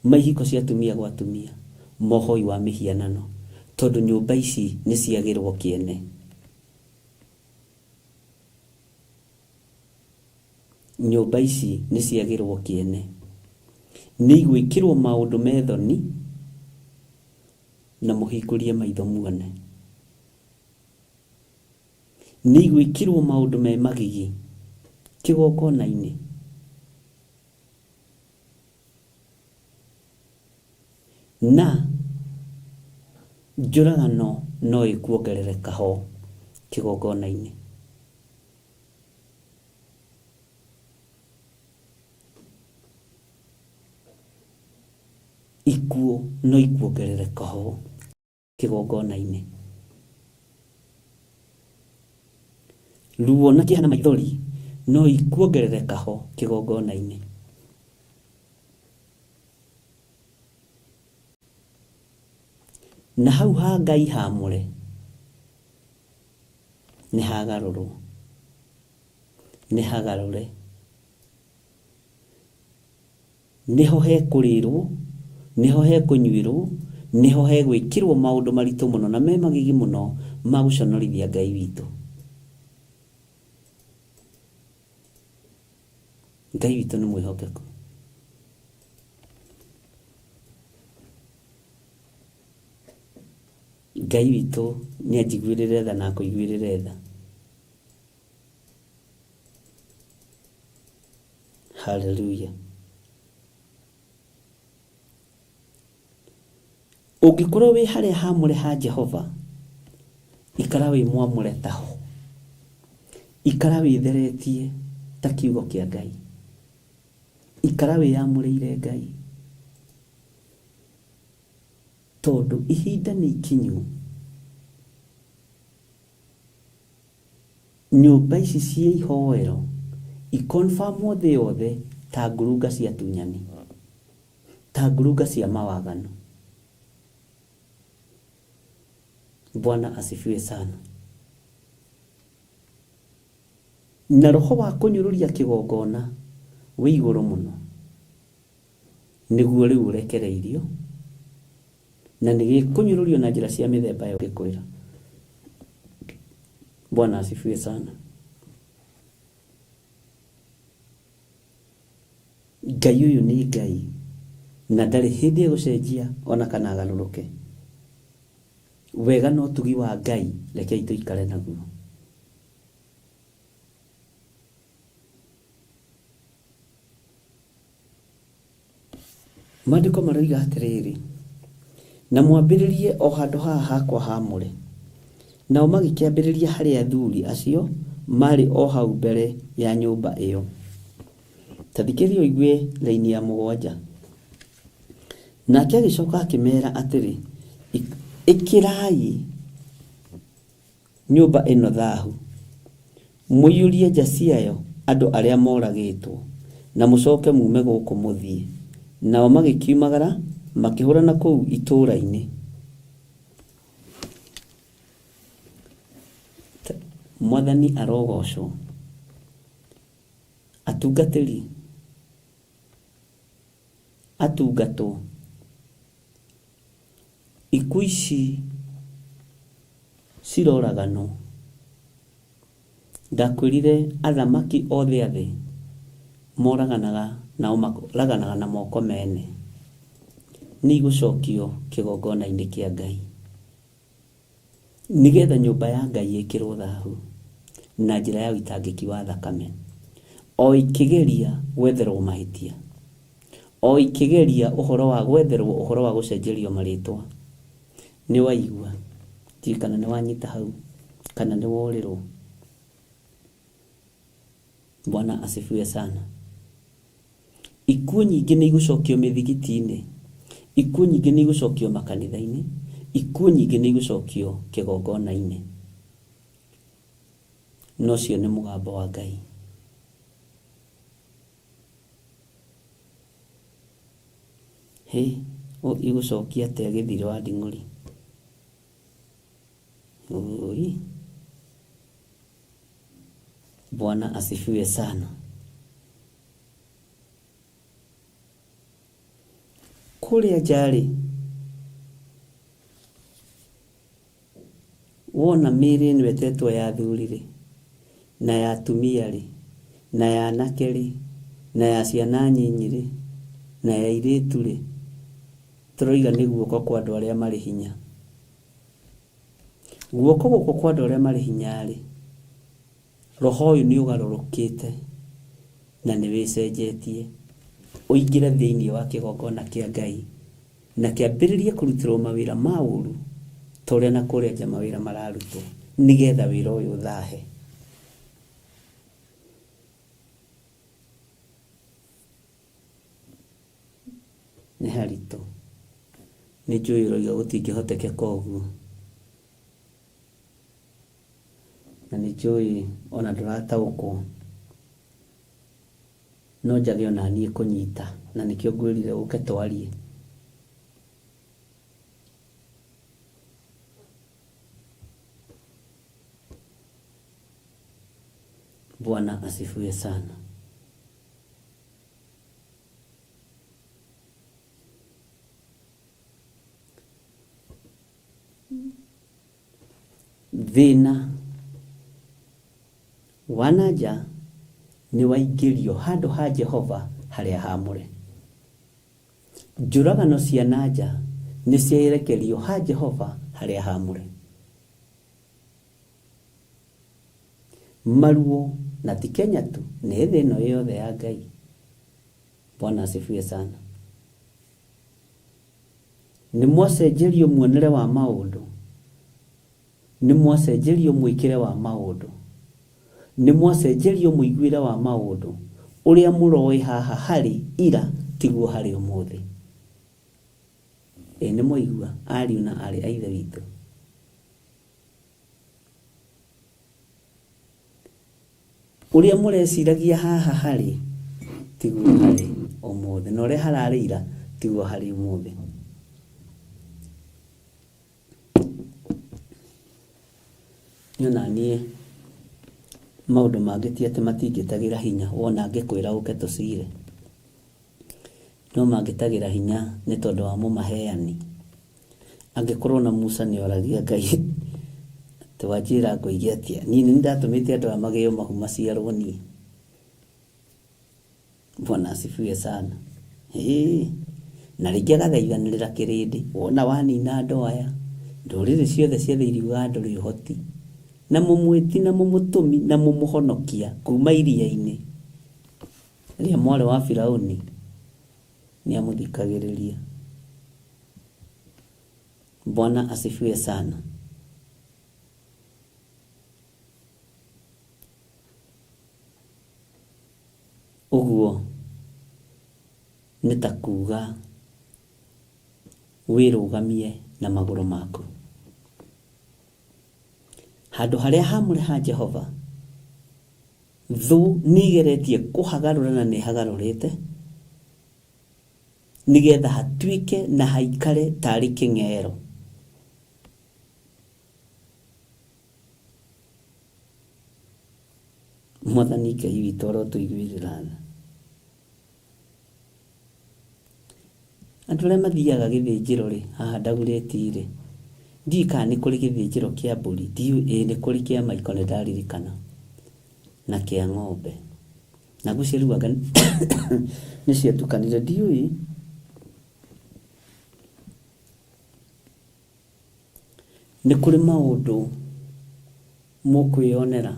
maihiko cia atumia gwa atumia, mohoi wa mihianano tondu nyumba ici ni ciagirwo kiene. Nyumba ici ni ciagirwo kiene, ni igwikirwo maundu methoni na muhikurie maitho muone. Ni igwikirwo maundu me magigi kigongona-ini. Na njuragano no ikuongerereka ho kigongona-ini. Ikuo no ikuongerereka ho kigongona-ini. Ruo na kĩeha maithori no ikuongerereka ho kigongona-ini. Na hau ha Ngai hamũre nĩ hagarũrwo, nĩ hagarũre, niho hekũrĩrwo, niho hekũnyuĩrwo, niho hegwĩkĩrwo maũndũ maritũ mũno na me magigi mũno ma gũconorithia Ngai witũ. Ngai witũ nĩ mwĩhokeku. Ngai witũ nĩ anjiguĩrĩre tha na akũiguĩrĩre tha. Hallelujah. Ũngĩkorwo wĩ harĩa hamũre ha Jehova, ikara wĩ mwamũre taho, ikara wĩtheretie ta kiugo kĩa Ngai, ikara wĩamũrĩire Ngai, tondu ihinda nĩ ikinyu. Nyũmba ici cia ihoero ikonfirmwo thĩ yothe ta ngurunga cia tunyani, ta ngurunga cia mawagano. Bwana asifiwe sana. Na roho wa kunyururia kigongona wĩ igũrũ mũno, nĩguo rĩu ũrekereirio na nĩgĩkũnyururio na njĩra cia mĩthemba yothe kwĩra. Bwana asifiwe sana. Ngai ũyũ nĩ Ngai na ndarĩ hĩndĩ egũcenjia ona kana agarũrũke. Wega no tugi wa Ngai, rekei tũikare naguo. Maandĩko maroiga atĩrĩrĩ, na mwambĩrĩrie o handũ haha hakwa haamũre. Nao magĩkĩambĩrĩria harĩ athuri acio marĩ o hau mbere ya nyũmba ĩyo. Ta thikĩrĩria ũigue raini ya 7. Nake agĩcoka akĩmeera atĩrĩ, ĩkĩrai nyũmba ĩno thaahu, mũiyũrie nja ciayo andũ arĩa moragĩtwo, na mũcoke mume gũkũ mũthiĩ. Nao magĩkiumagara makĩhũrana kũu itũũra-inĩ. Mwathani arogocwo. Atungatĩri, atungatwo. Ikuũ ici ciroragano. Ndakwĩrire athamaki othe a thĩ moraganaga nao makoraganaga na moko mene. Nĩ igũcokio kĩgongona-inĩ kĩa Ngai, nĩgetha nyũmba ya Ngai ĩkĩrwo thaahu na njĩra ya ũitangĩki wa thakame, o ikĩgeria gwetherwo mahĩtia, o ikĩgeria ũhoro wa gwetherwo ũhoro wa gũcenjerio marĩtwa. Nĩ waigua, ti kana nĩ wanyita hau, kana nĩ worĩrwo. Bwana asifiwe sana. Ikuũ nyingĩ nĩ igũcokio mĩthigiti-inĩ, ikuũ nyingĩ nĩ igũcokio makanitha-inĩ, ikuũ nyingĩ nĩ igũcokio kĩgongona-inĩ. No cio nĩ mũgambo wa Ngai. Igũcokia atĩa gĩthirĩ wa nding'ũri? Oi. Bwana asifiwe sana. Kũrĩa njarĩ wona mĩĩrĩ ĩno ĩtetwo ya athuri rĩ, na ya atumia rĩ, na ya anake rĩ, na ya ciana nyinyi rĩ, na ya airĩtu rĩ, tũroiga nĩ guoko kwa andũ arĩa marĩ hinya. Guoko gũkũ kwa andũ arĩa marĩ hinya rĩ, roho ũyũ nĩ ũgarũrũkĩte na nĩ wĩcenjetie ũingĩre thĩinĩ wa kĩgongona kĩa Ngai na kĩambĩrĩrie kũrutĩrwo mawĩra ma ũũru ta ũrĩa na kũrĩa nja mawĩra mararutwo, nĩgetha wĩra ũyũ ũthahe. Nĩ haritũ, nĩ njũĩ ũroiga gũtingĩhotekeka ũguo, na nĩ njũĩ ona ndũrataũkwo, no njage ona niĩ kũnyita, na nĩkĩo ngwĩrire ũke twarie. Bwana asifiwe sana. Thĩna wananja nĩ waingĩrio handũ ha Jehova harĩa haamũre. Njũragano cia nanja nĩ ciarekerio ha Jehova harĩa haamũre. Maruo na ti Kenya tu, nĩ thĩ ĩno yothe ya Ngai. Bwana asifiwe sana. Nĩ mwacenjerio muonere wa maũndũ, nĩ mwacenjerio mwĩkĩre wa maũndũ, nĩ mwacenjerio mũiguĩre wa maũndũ. Ũrĩa mũroĩ haha harĩ ira tiguo harĩ ũmũthĩ. Nĩ mwaigua ariũ na arĩ a ithe witũ. Ũrĩa mũreciragia haha harĩ tiguo harĩ ũmũthĩ, na ũrĩa hararĩ ira tiguo harĩ ũmũthĩ. Nyona niĩ maũndũ mangĩ ti atĩ matingĩtagĩra hinya, wona ngĩkwĩra ũke tũcire, no mangĩtagĩra hinya nĩ tondũ wa mũmaheani. Angĩkorwo na Musa nĩ oragia Ngai twanjĩra ngoige atĩa, niĩ nĩ ndatũmĩte andũ aya magĩe mahu maciarwo niĩ. Bwana asifiwe sana. Na rĩngĩ agathaithanĩrĩra kĩrĩndĩ, wona wanina andũ aya, ndũrĩrĩ ciothe ciothe iriuga ndũrĩ ũhoti, na mũmwĩti na mũmũtũmi na mũmũhonokia kuma iria-inĩ rĩrĩa mwarĩ wa Firaũni nĩ amũthikagĩrĩria. Bwana asifiwe sana. Ũguo nĩ ta kuuga wĩrũgamie na magũrũ maku handũ harĩa haamũre ha Jehova. Thũ nĩigeretie kũhagarũra na nĩhagarũrĩte nĩgetha hatuĩke na haikare tarĩ kĩng'ero. Mwathani Ngai witũ arotũiguĩrĩra tha. Andũ arĩa mathiaga gĩthĩnjĩro rĩ, haha ndagurĩti rĩ, ndiũĩ kana nĩ kũrĩ gĩthĩnjĩro kĩa mbũri, ndiũĩ nĩ kũrĩ kĩa maiko nĩ ndaririkana, na kĩa ng'ombe, na ngwĩciria rĩu anga nĩ ciatukanire, ndiũĩ. Nĩ kũrĩ maũndũ mũkwĩonera,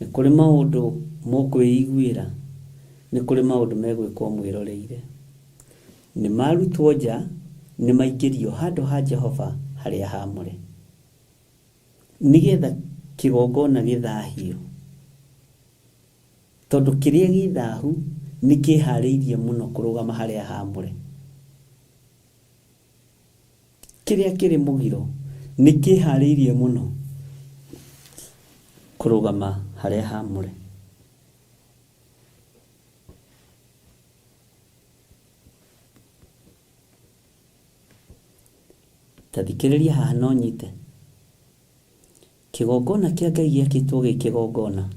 nĩ kũrĩ maũndũ mũkwĩiguĩra, nĩ kũrĩ maũndũ megwĩkwo mwĩroreire. Nĩ marutwo nja, nĩ maingĩrio handũ ha Jehova harĩa haamũre, nĩgetha kĩgongona gĩthahio, tondũ kĩrĩa gĩthahu nĩ kĩharĩirie mũno kũrũgama harĩa haamũre. Kĩrĩa kĩrĩ mũgiro nĩ kĩharĩirie mũno kũrũgama harĩa haamũre. Tathikĩrĩria haha no nyite. Kĩgongona kĩa Ngai gĩakĩtwo gĩ kĩgongona,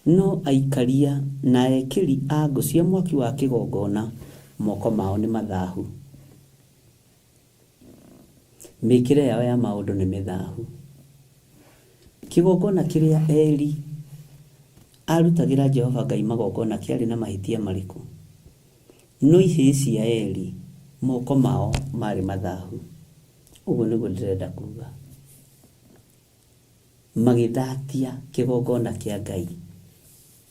no aikaria na ekĩri a ngũ cia mwaki wa kĩgongona moko mao nĩ mathahu. Mĩkĩre yao ya maũndũ nĩ mĩthahu. Kĩgongona kĩrĩa Eli arutagĩra Jehova Ngai magongona kĩarĩ na mahĩtia marĩkũ? No ihĩĩ cia Eli moko mao marĩ mathahu. Ũguo nĩguo ndĩrenda kuga. Magĩthatia kĩgongona kĩa Ngai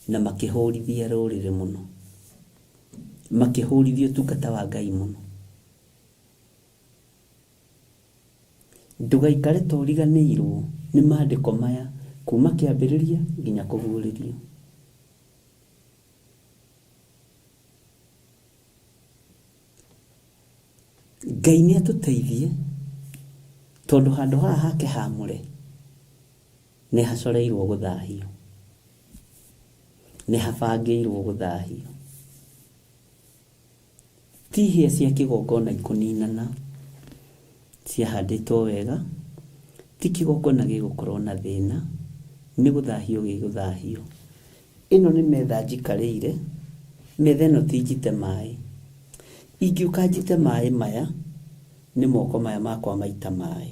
na makĩhũrithia rũrĩrĩ mũno. Makĩhũrithia ũtungata wa Ngai mũno. Ndũgaikare ta ũriganĩirwo nĩ maandĩko maya kuma kĩambĩrĩria nginya kũguũrĩrio. Ngai nĩ atũteithie tondũ handũ haha hake haamũre nĩ hacoreirwo gũthahio. Nĩ habangĩirwo gũthahio. Ti hĩa cia kĩgongona ikũninana ciahandĩtwo wega. Ti kĩgongona gĩgũkorwo na thĩna. Nĩ gũthahio gĩgũthahio. Ĩno nĩ metha njikarĩire. Metha ĩno ti njite maĩ. Ingĩũka njite maĩ maya nĩ moko maya makwa maita maĩ.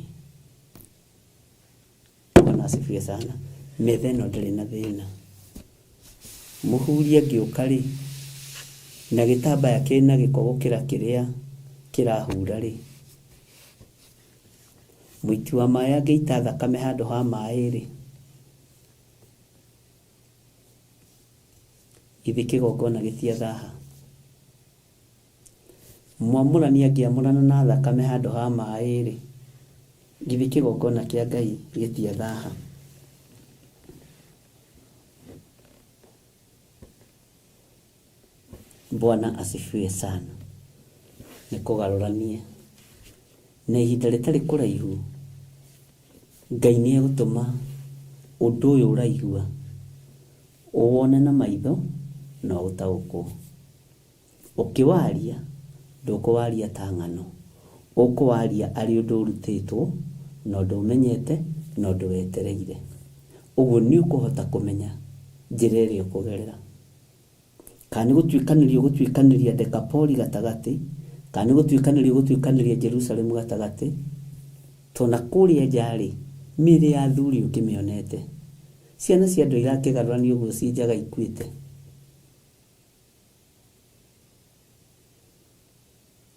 Bwana asifiwe sana. Metha ĩno ndĩrĩ na thĩna. Mũhuria ngĩũka rĩ na gĩtambaya kĩna gĩko gũkĩra kĩrĩa kĩrahura rĩ, mũiti wa maĩ angĩita thakame handũ ha maĩ rĩ, githĩ kĩgongona gĩtiathaha? Mwamũrani angĩamũrana na thakame handũ ha maĩ rĩ, githĩ kĩgongona kĩa Ngai gĩtiathaha? Bwana asifiwe sana. Nĩ kũgarũranie na ihinda rĩtarĩ kũraihu Ngai nĩ egũtũma ũndũ ũyũ ũraigua ũwone na maitho na ũtaũkwo. Ũkĩwaria ndũkũwaria ta ng'ano, ũkũwaria arĩ ũndũ ũrutĩtwo na ũndũ ũmenyete na ũndũ wetereire. Ũguo nĩ ũkũhota kũmenya njĩra ĩrĩa ũkũgerera. Kana gũtuĩkanĩria Dekapoli gatagatĩ, kana gũtuĩkanĩria Jerusalemu gatagatĩ, tona kũrĩa njarĩ mĩĩrĩ ya athuri ũkĩmĩonete. Ciana cia andũ irakĩgarũrania ũguo ciĩ njaga ikuĩte.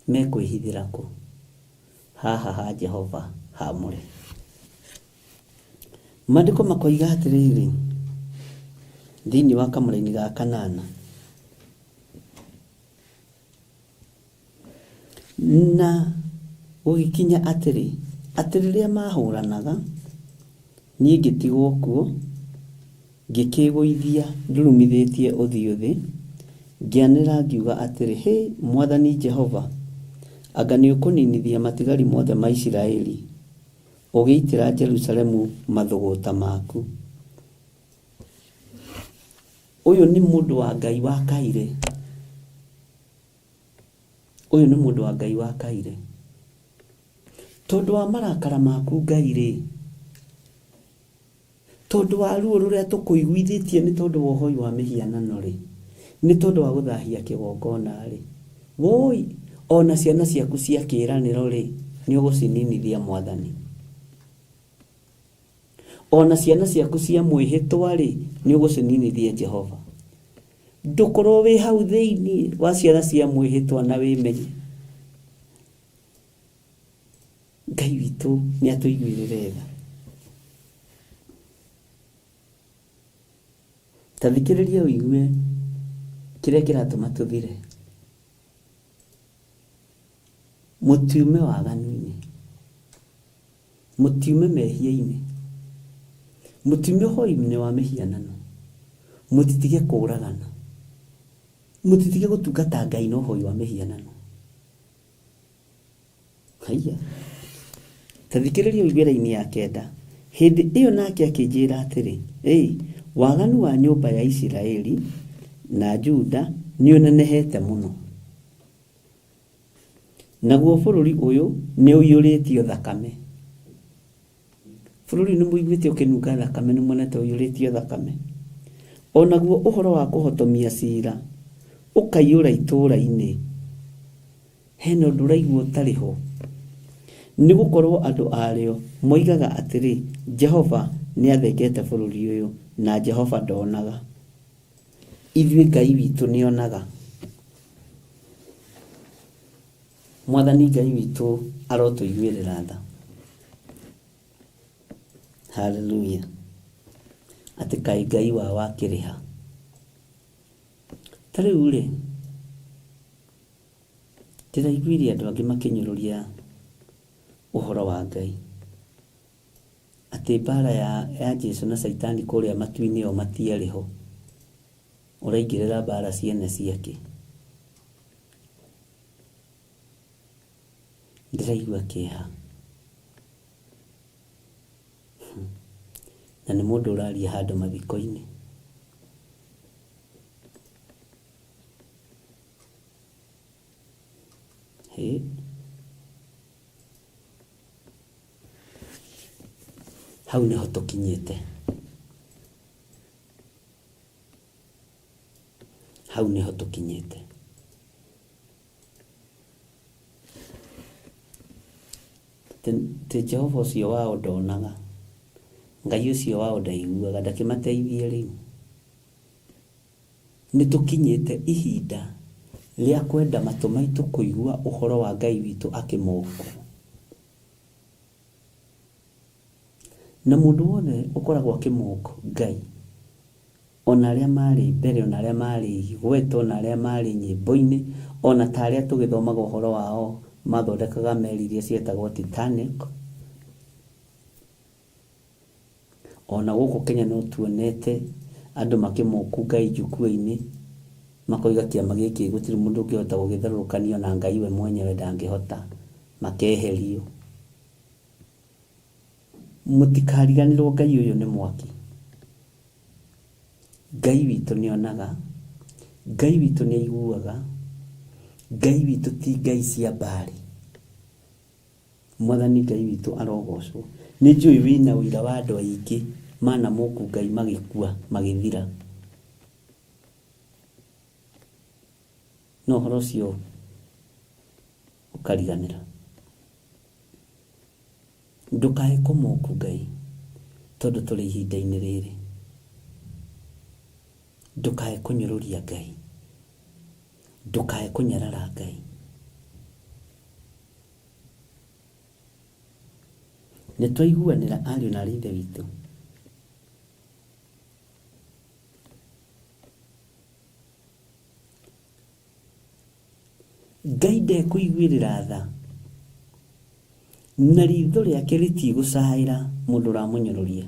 Mekwĩhithĩra kũ? Haha ha Jehova haamũre. Maandĩko makoiga atĩrĩrĩ thĩinĩ wa kamũra-inĩ ga kanana, na gũgĩkinya atĩrĩ rĩrĩa mahũranaga niĩ ngĩtigwo kuo ngĩkĩgũithia ndurumithĩtie ũthiũ thĩ, ngĩanĩra ngiuga atĩrĩ, hĩ Mwathani Jehova, anga nĩ ũkũninithia matigari mothe ma Isiraeli ũgĩitĩra Jerusalemu mathũgũta maku. Ũyũ nĩ mũndũ wa Ngai wa Kaire. Ũyũ nĩ mũndũ wa Ngai wa Kaire. Tondũ wa marakara maku Ngai rĩ, tondũ wa ruo rũrĩa tũkũiguithĩtie nĩ tondũ wa ũhoi wa mĩhianano rĩ, nĩ tondũ wa gũthahia kĩgongona rĩ, woi ona ciana ciaku cia kĩĩranĩro rĩ nĩ ũgũcininithia Mwathani. Ona ciana ciaku cia mwĩhĩtwa rĩ nĩ ũgũcininithia Jehova. Ndũkorwo wĩ hau thĩinĩ wa ciana cia mwĩhĩtwa na wĩmenye. Ngai witũ nĩ atũiguĩrĩre tha. Ta thikĩrĩria ũigue kĩrĩa kĩratũma tũthire. Mũtiume waganu-inĩ, mũtiume mehia-inĩ, mũtiume ũhoi-inĩ wa mĩhianano, mũtitige kũũragana, mũtitige gũtungata Ngai na ũhoi wa mĩhianano. Haiya, ta thikĩrĩria ũigue raini ya 9. Hĩndĩ ĩyo nake akĩnjĩra atĩrĩ, waganu wa nyũmba ya Isiraeli na Juda nĩ ũnenehete mũno. Naguo bũrũri ũyũ nĩ ũiyũrĩtio thakame. Bũrũri nĩ mũiguĩte ũkĩnunga thakame, nĩ muonete ũiyũrĩtio thakame. O naguo ũhoro wa kũhotomia ciira ũkaiyũra itũũra-inĩ. Hena ũndũ ũraigua ũtarĩ ho. nĩ gũkorwo andũ arĩo moigaga atĩrĩ, Jehova nĩ athengete bũrũri ũyũ na Jehova ndonaga. Ithuĩ Ngai witũ nĩ onaga. Mwathani Ngai witũ arotũiguĩrĩra tha. Hallelujah. Atĩ kaĩ Ngai wa wakĩrĩha. Ta rĩu rĩ, ndĩraiguire andũ angĩ makĩnyũrũria ũhoro wa Ngai. Atĩ mbara ya Jesũ na Saitani kũrĩa matu-inĩ o matiarĩ ho. Ũraingĩrĩra mbara ciene ciake. Ndĩraigua kĩeha. Na nĩ mũndũ ũraria handũ mathiko-inĩ. Hau nĩho tũkinyĩte. Hau nĩho tũkinyĩte. Te Jehova ũcio wao ndonaga. Ngai ũcio wao ndaiguaga, ndakĩmateithie rĩu. Nĩ tũkinyĩte ihinda rĩa kwenda matũ maitũ kũigua ũhoro wa Ngai witũ akĩmũkwo. Na mũndũ wothe ũkoragwo akĩmũkwo Ngai, ona arĩa marĩ mbere, ona arĩa marĩ igweto, ona arĩa marĩ nyĩmbo-inĩ, ona ta arĩa tũgĩthomaga ũhoro wao mathondekaga meri iria cietagwo Titanic. Ona gũkũ Kenya no tuonete andũ makĩmũkwo Ngai njukua-inĩ, makoiga kĩama gĩkĩ gũtirĩ mũndũ ũngĩhota gũgĩtharũrũkanio na Ngai we mwenyewe ndangĩhota, makeherio. Mũtikariganĩrwo Ngai ũyũ nĩ mwaki. Ngai witũ nĩ onaga, Ngai witũ nĩ aiguaga, Ngai witũ ti Ngai cia mbari. Mwathani Ngai witũ arogocwo. Nĩ njũĩ wĩna ũira wa andũ aingĩ mana mũku Ngai magĩkua magĩthira. No ũhoro ũcio ũkariganĩra. Ndũkae kũmũku Ngai tondũ tũrĩ ihinda-inĩ rĩrĩ. Ndũkae kũnyũrũria Ngai. Ndũkae kũnyarara Ngai. Nĩ twaiguanĩra ariũ na ithe witũ. Ngai ndekũiguĩrĩra tha. Na ritho rĩake rĩtigũcaĩra mũndũ ũramũnyũrũria.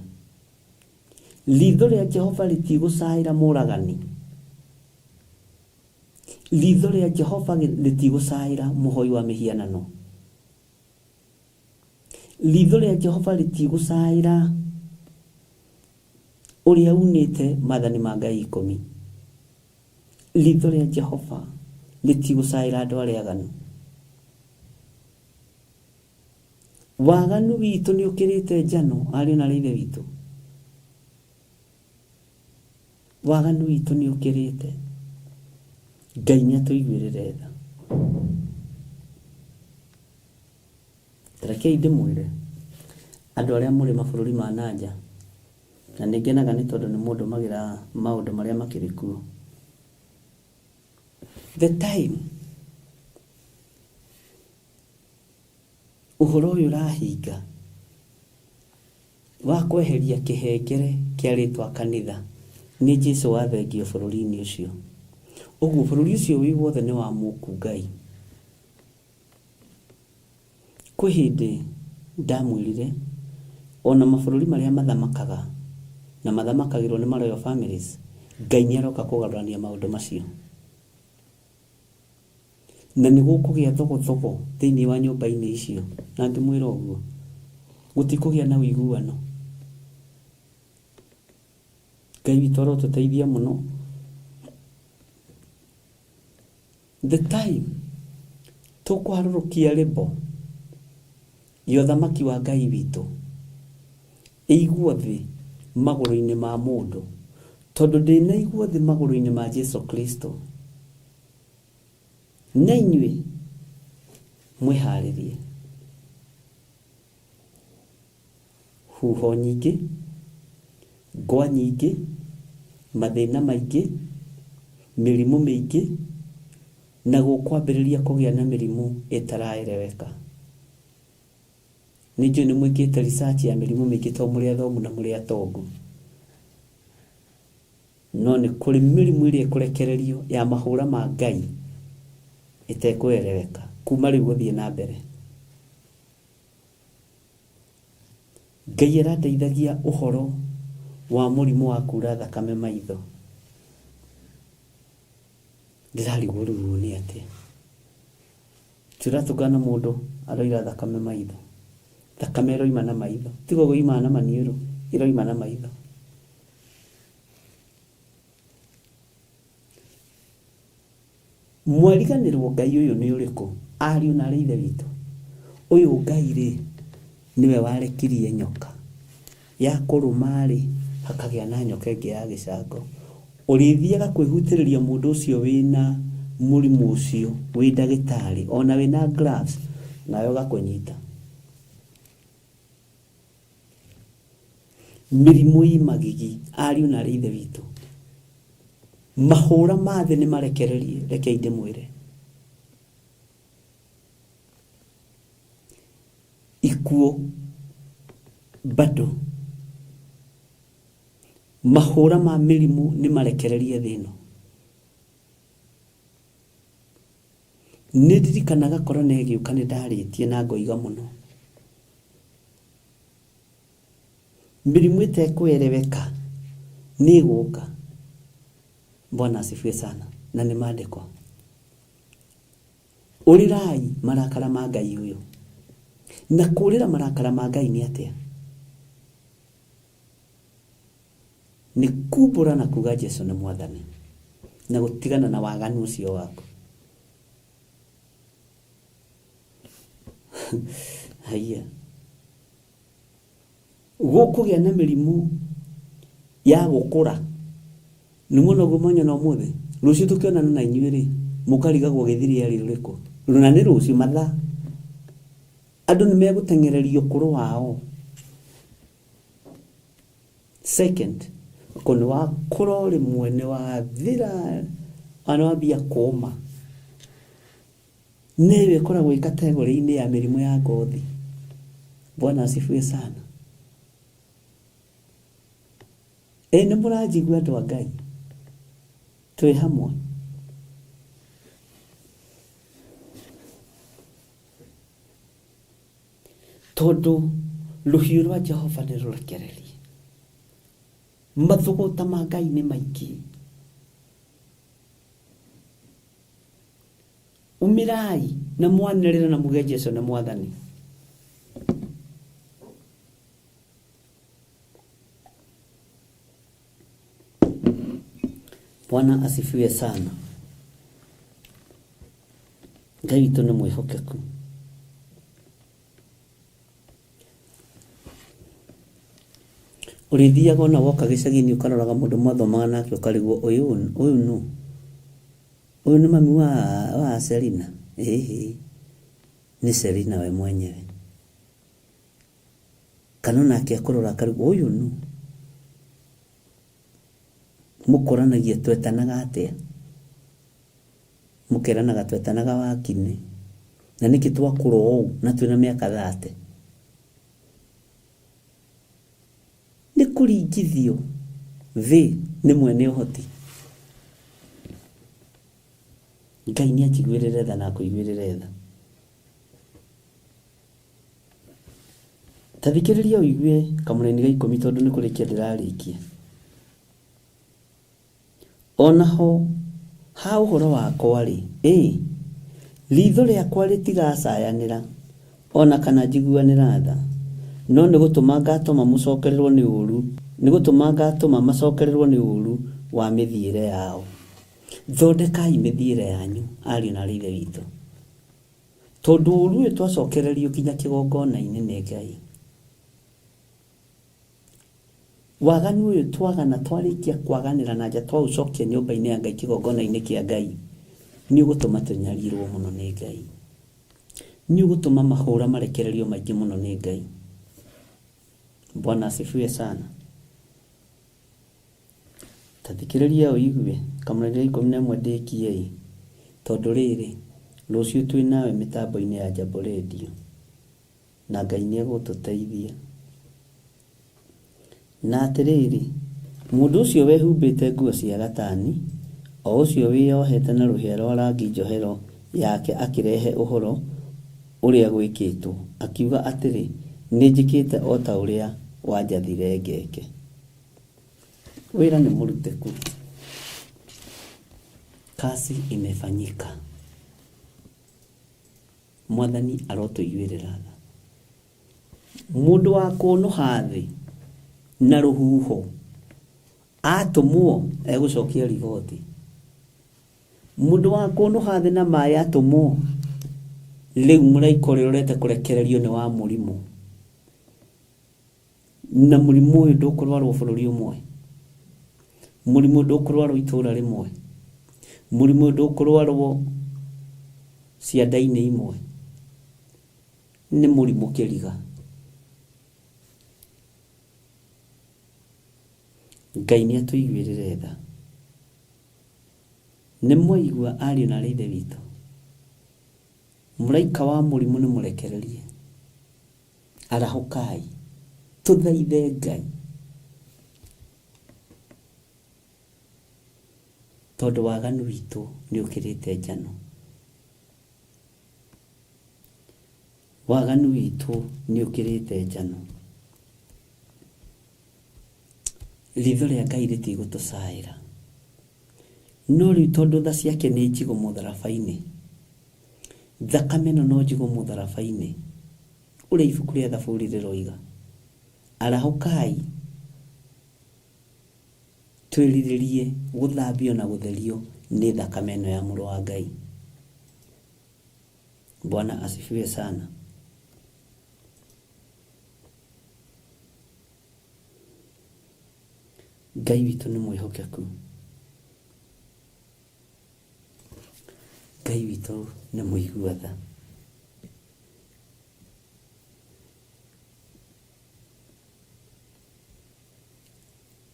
Ritho rĩa Jehova rĩtigũcaĩra mũragani. Ritho rĩa Jehova rĩtigũcaĩra mũhoi wa mĩhianano. Ritho rĩa Jehova rĩtigũcaĩra ũrĩa unĩte maathani ma Ngai 10. Ritho rĩa Jehova rĩtigũcaĩra andũ arĩa aganu. Waganu witũ nĩ ũkĩrĩte njano, ariũ na ithe witũ. Waganu witũ nĩ ũkĩrĩte. Ngai nĩ atũiguĩrĩre tha. Rekei ndĩmwĩre andũ arĩa mũrĩ mabũrũri ma nanja, na nĩ ngenaga nĩ tondũ nĩ mũndũ magira maũndũ marĩa makĩrĩ kuo. The time ũhoro ũyũ ũrahinga wa kweheria kĩhengere kĩa rĩtwa kanitha nĩ Jesũ wathengio bũrũri-inĩ ũcio. Ũguo bũrũri ũcio wĩ wothe nĩ wa mũku Ngai. Kwĩ hĩndĩ ndamwĩrire ona mabũrũri marĩa mathamakaga na mathamakagĩrwo nĩ royal families, Ngai nĩ aroka kũgarũrania maũndũ macio. Na nĩ gũkũgĩa thogothogo thĩinĩ wa nyũmba-inĩ icio. Na ngĩmwĩra ũguo, gũtikũgĩa na ũiguano. Ngai witũ arotũteithia mũno. The time tũkũharũrũkia rĩbo ya ũthamaki wa Ngai witũ ĩigwo thĩ magũrũ-inĩ ma mũndũ, tondũ ndĩnaigwo thĩ magũrũ-inĩ ma Jesũ Kristo. Na inyuĩ mwĩharĩrie. huho nyingĩ, ngwa nyingĩ, mathĩna maingĩ, mĩrimũ mĩingĩ, na kwambĩrĩria kũgĩa na mĩrimũ ĩtaraereweka. Nĩnjũĩ nĩ mwĩkĩte research ya mĩrimũ mĩingĩ to mũrĩ athomu na mũrĩ atongu. No nĩ kũrĩ mĩrimũ ĩrĩa ĩkũrekererio ya mahũra ma Ngai ĩtekũereweka kuma rĩu gũthiĩ na mbere. Ngai arandeithagia ũhoro wa mũrimũ wa kura thakame maitho. Ndĩrarigwo rĩu nĩ atĩa. Tũratũngana mũndũ aroira thakame maitho. Thakame ĩroima na maitho. Tiga gũima na maniũrũ, ĩroima na maitho. Mwariganĩrwo Ngai ũyũ nĩ ũrĩkũ? Ariũ na ithe witũ. Ũyũ Ngai rĩ, niwe warekirie nyoka. Ya kũrũma rĩ, hakagĩa na nyoka ĩngĩ ya gĩcango. Ũrĩthiaga kwĩhutĩrĩria mũndũ ũcio wĩna mũrimũ ũcio, wĩ ndagĩtarĩ, ona wĩna gloves, nayo gakũnyita. Mĩrimũ imagigi, ariũ na ithe witũ. Mahũra ma thĩ nĩ marekererie, reke inde mwĩre. Ikuo bado. Mahũra ma mĩrimũ nĩ marekererie thĩ ĩno. Nĩ ndirikanaga korona ĩgĩũka nĩ ndarĩtie na ngoiga mũno. Mĩrimũ ĩtekũereweka nĩ ĩgũka. Bwana asifiwe sana. Na nĩ maandĩko. Ũrĩrai marakara ma Ngai ũyũ. Na kũrĩra marakara ma Ngai nĩ atĩa? Nĩ kumbũra na kuga Jesũ nĩ Mwathani. Na gũtigana na waganu ũcio waku. Haya. Gũkũgĩa na mĩrimũ ya gũkũra. Nĩ muona gumonyo na ũmũthĩ. Rũciũ tũkĩonana na inyuĩ rĩ, mũkarigagwo gĩthiri arĩ rũrĩkũ. Rũna nĩ rũciũ mathaa. Andũ nĩ megũtengererio kũrũ wao. Second, kũnĩ wa kũrori mwene wa thira anawambia kũma. Nĩwe koragwo kategori-inĩ ya mĩrimũ ya ngothi. Bwana asifiwe sana. Nĩ mũranjigua andũ a Ngai. Twĩ hamwe. Tondũ rũhiũ rwa Jehova nĩ rũrekererie. Mathũgũta ma Ngai nĩ maingĩ. Umirai na mwanĩrĩra na muge Jesũ nĩ Mwathani. Bwana asifiwe sana. Ngai witũ nĩ mwĩhokeku. Ũrĩthiaga ona woka gĩcagi-inĩ ũkaroraga mũndũ mwathomaga nake ũkarigwo ũyũ nũ? Ũyũ nĩ mami wa Selina. Nĩ Selina we mwenyewe. Kana nake akũrora akarigwo ũyũ nũ? Mũkoranagia twetanaga atĩa? Mũkeranaga twetanaga wakinĩ. Na nĩkĩ twakũra ũũ na twĩna mĩaka 30? Nĩ kũringithio thĩ nĩ mwene ũhoti. Ngai nĩ anjiguĩrĩre tha na kũiguĩrĩre tha. Tathikĩrĩria ũigue kamũraini ga 10 tondũ nĩ kũrĩkia ndĩrarĩkia. Onaho ha ũhoro wakwa rĩ, ritho rĩakwa rĩtigacayanĩra ona kana njiguanĩra tha. No nĩ gũtũma ngatũma mũcokererwo nĩ ũru. Nĩ gũtũma ngatũma macokererwo nĩ ũru wa mĩthiĩre yao. Thondekai mĩthiĩre yanyu ariũ na ithe witũ. Tondũ ũru ũyũ twacokererio kinya kĩgongona-inĩ nĩ Ngai. Waganu ũyũ twagana twarĩkia kwaganĩra na nja twaũcokia nyũmba-inĩ ya Ngai kĩgongona-inĩ kĩa Ngai. Nĩ ũgũtũma tũnyarirwo mũno nĩ Ngai. Nĩ ũgũtũma mahũra marekererio maingĩ mũno nĩ Ngai. Bwana asifiwe sana. Tathikĩrĩria ũigue kamũrĩre 11 DKA tondũ rĩrĩ rũciũ twĩ nawe mĩtambo-inĩ ya Jambo Radio na Ngai nĩegũtũteithia. Na atĩrĩrĩ, mũndũ ũcio wehumbĩte nguo cia gatani, o ũcio wĩyohete na rũhĩa rwa rangi njohero yake akĩrehe ũhoro ũrĩa gwĩkĩtwo, akiuga atĩrĩ nĩnjĩkĩte o ta ũrĩa wanjathire ngeke. Wĩra nĩ mũruteku. Kazi imefanyika. Mwathani arotũiguĩrĩra tha. Mũndũ wa kũnũha thĩ na rũhuho atũmwo egũcokia riboti. Mũndũ wa kũnũha thĩ na maĩ atũmwo rĩu mũraiko rĩrorete kũrekererio nĩ wa mũrimũ. Na mũrimũ ũyũ ndũkũrwarwo bũrũri ũmwe. Mũrimũ ndũkũrwarwo itũra rĩmwe. Mũrimũ ndũkũrwarwo cianda-inĩ imwe. Nĩ mũrimũ kĩriga. Ngai nĩatũiguĩrĩre tha. Nĩ mwaigua ariũ na aithe witũ. Mũraika wa mũrimũ nĩ mũrekererie. Arahũkai. Tũthaithe Ngai. Tondũ waganu witũ nĩ ũkĩrĩte njano. Waganu witũ nĩ ũkĩrĩte njano. Ritho rĩa Ngai rĩtigũtũcaĩra. No rĩu tondũ tha ciake nĩ njigũ mũtharaba-inĩ. Thakame ĩno no njigũ mũtharaba-inĩ. Ũrĩa ibuku rĩa Thaburi rĩroiga. Arahũkai. Twĩrirĩrie gũthambio na gũtherio nĩ thakame ĩno ya mũrũ wa Ngai. Bwana asifiwe sana. Ngai witũ nĩ mwĩhokeku. Ngai witũ nĩ mũigua tha.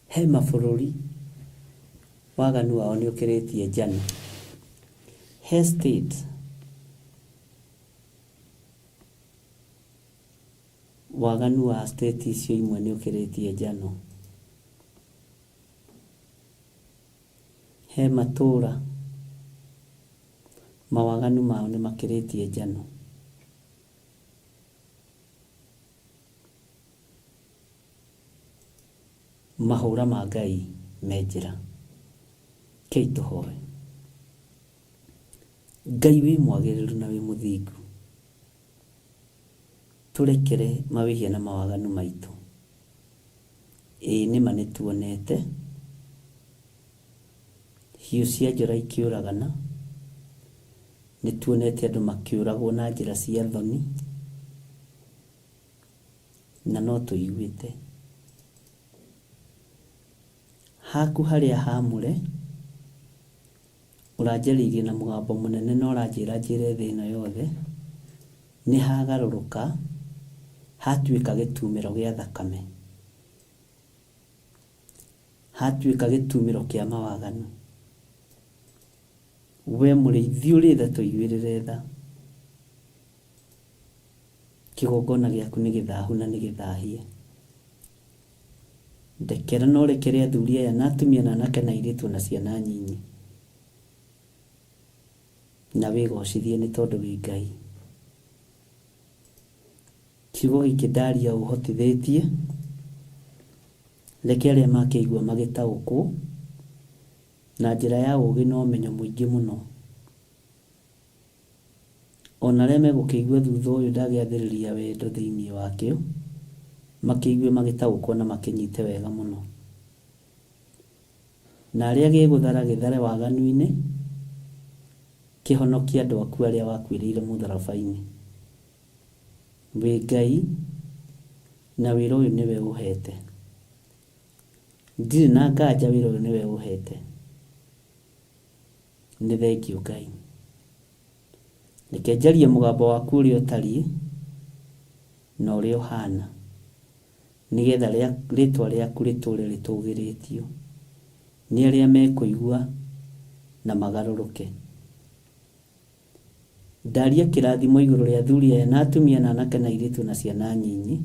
He mabũrũri waganu wao nĩ ũkĩrĩtie njano. He state waganu wa state icio imwe nĩ ũkĩrĩtie njano. He matũra mawaganu mao nĩ makĩrĩtie njano. Mahũra ma Ngai me njĩra. Kei tũhoe. Ngai wĩ mwagĩrĩru na wĩ mũthingu. Tũrekere mawĩhia na mawaganu maitũ. Nĩma nĩtuonete hiũ cia njora ikĩũragana. Nĩtuonete andũ makĩũragwo na njĩra cia thoni. Na no tũiguĩte. Haku harĩa hamũre ũranjarĩirie na mũgambo mũnene na ũranjĩra njĩre thĩ ĩno yothe nĩ hagarũrũka hatuĩka gĩtumĩro gĩa thakame. Hatuĩka gĩtumĩro kĩa mawaganu. We mũrĩithi ũrĩ tha tũiguĩrĩre tha. Kĩgongona gĩaku nĩ gĩthahu na nĩ gĩthahie. Ndekera no rekere athuri aya na atumia na anake na airĩtu na ciana nyinyi. Na wĩgocithie nĩ tondũ wĩ Ngai. Kiugo gĩkĩ ndaria ũhotithĩtie. Reke arĩa makĩigua magĩtaũkwo na njĩra ya ũũgĩ na ũmenyo mũingĩ mũno. Ona arĩa megũkĩigua thutha ũyũ ndagĩathĩrĩria wendo thĩinĩ wakĩo makĩigue magĩtaũkwo na makĩnyite wega mũno. Na arĩa gĩgũthara gĩthare waganu-inĩ kĩhonokia andũ aku arĩa wakuĩrĩire mũtharaba-inĩ. Wĩ Ngai na wĩra ũyũ nĩwe ũhete. Ndirĩ na nganja wĩra ũyũ nĩwe ũhete. Nĩ thengiũ Ngai. Reke njarie mũgambo waku ũrĩa ũtariĩ na ũrĩa ũhana nigetha ritwa rĩaku rĩtũre rĩtũgĩrĩtio nĩ arĩa mekũigua na magarũrũke. Ndaria kĩrathimo igũrũ rĩa athuri aya na atumia na anake na airĩtu na ciana nyinyi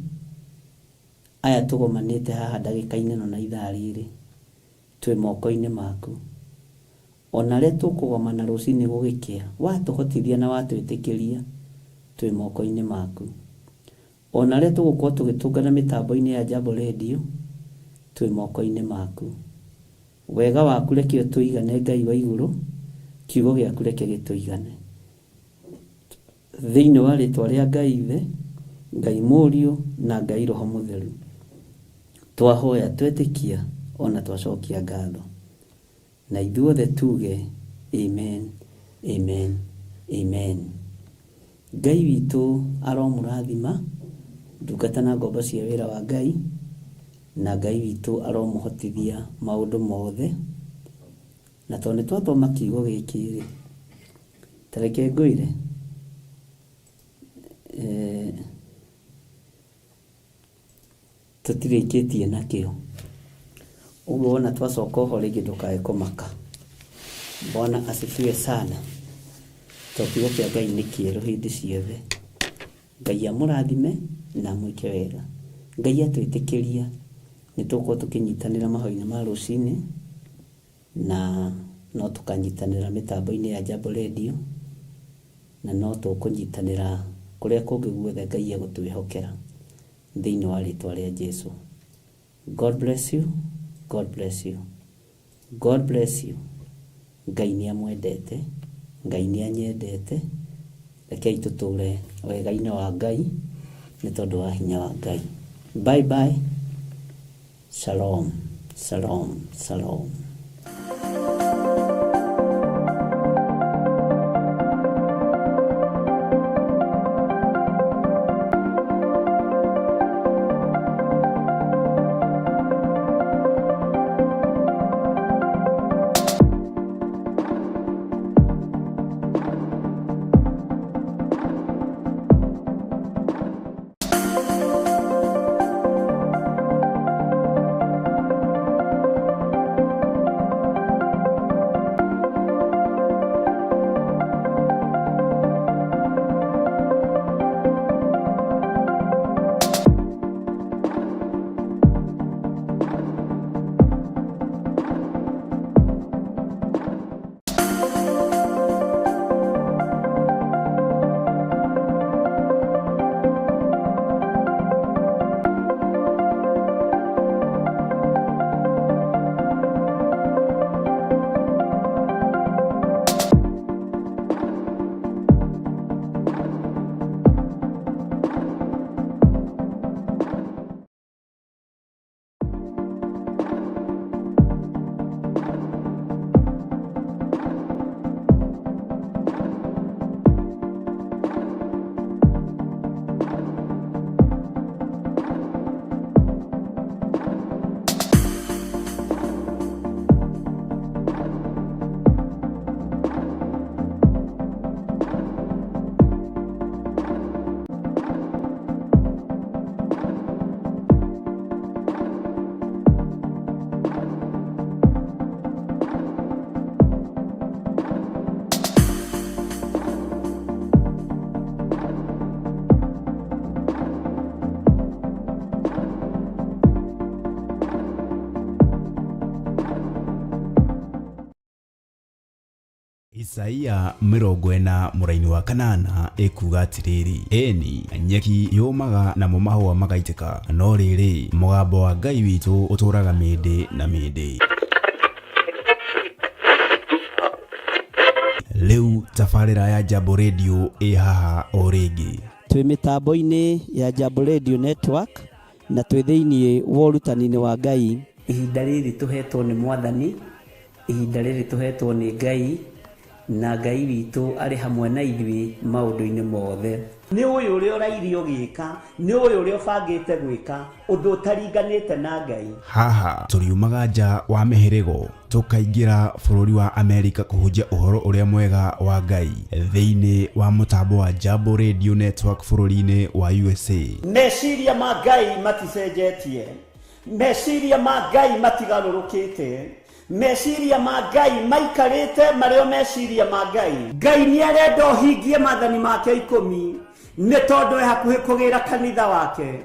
aya tũgomanĩte haha ndagĩka-inĩ no na ithaa rĩrĩ twĩ moko-inĩ maku. Ona rĩrĩa tũkũgomana rũcinĩ gũgĩkĩa, watũhotithia na watwĩtĩkĩria, twĩ moko-inĩ maku. Ona rĩrĩa tũgũkorwo tũgĩtũngana mĩtambo-inĩ ya Jambo Radio, twĩ moko-inĩ maku. Wega waku reke ũtũigane Ngai wa igũrũ, kiugo gĩaku reke gĩtũigane. Thĩinĩ wa rĩtwa rĩa Ngai Ithe, Ngai Mũriũ na Ngai Roho Mũtheru, twahoya twetĩkia ona twacokia ngatho. Na ithuothe tuge amen, amen, amen. Ngai witũ aromũrathima ndungata na ngombo cia wĩra wa Ngai, na Ngai witũ aromũhotithia maũndũ mothe. Na tondũ nĩtwathoma kiugo gĩkĩ, tareke ngũire tũtirĩkĩtie nakĩo. Ũguo ona twacoka ho rĩngĩ ndũkae kũmaka. Bwana asifiwe sana. Kiugo kĩa Ngai nĩ kĩerũ hĩndĩ ciothe. Ngai amũrathime na mwĩke wega. Ngai atwĩtĩkĩria nĩtũkorwo tũkĩnyitanĩra mahoya-inĩ ma rũcinĩ, na no tũkanyitanĩra mĩtambo-inĩ ya Jambo Radio, na no tũkũnyitanĩra kũrĩa kũngĩ guothe Ngai egũtwĩhokera thĩinĩ wa rĩtwa rĩa Jesũ. God bless you. God bless you. God bless you. Ngai nĩ amwendete, Ngai nĩ anyendete. Rekei tũtũre wega-inĩ wa Ngai nĩ tondũ wa hinya wa Ngai. Bye bye. Shalom. Shalom. Shalom. Isaia 40 mũraini wa 8 ekuga atiriri, eni nyeki yumaga na mahũa magaitĩka, no rĩrĩ mũgambo wa Ngai witũ ũtũraga mĩndĩ na mĩndĩ. Leu tafarĩra ya Jambo Radio haha o rĩngĩ. Twĩ mĩtambo-inĩ ya Jambo Radio Network na twĩ thĩinĩ wa ũrutani-inĩ wa Ngai. Ihinda rĩrĩ tũhetwo nĩ Mwathani, ihinda rĩrĩ tũhetwo nĩ Ngai, na Ngai witũ arĩ hamwe na ithuĩ maũndũ-inĩ mothe. Nĩ ũyũ ũrĩa ũrairio gĩka, nĩ ũyũ ũrĩa ũbangĩte gwĩka ũndũ ũtaringanĩte na Ngai. Haha tũriumaga nja wa mĩhĩrĩgo tũkaingĩra bũrũri wa Amerika kũhunjia ũhoro ũrĩa mwega wa Ngai thĩinĩ wa mũtambo wa Jambo Radio Network bũrũri-inĩ wa USA. Meciria ma Ngai maticenjetie, meciria ma Ngai matigarũrũkĩte, meciria ma Ngai maikarĩte marĩo meciria ma Ngai. Ngai nĩ arenda ũhingie maathani make 10 nĩ tondũ e hakuhĩ kũgĩra kanitha wake.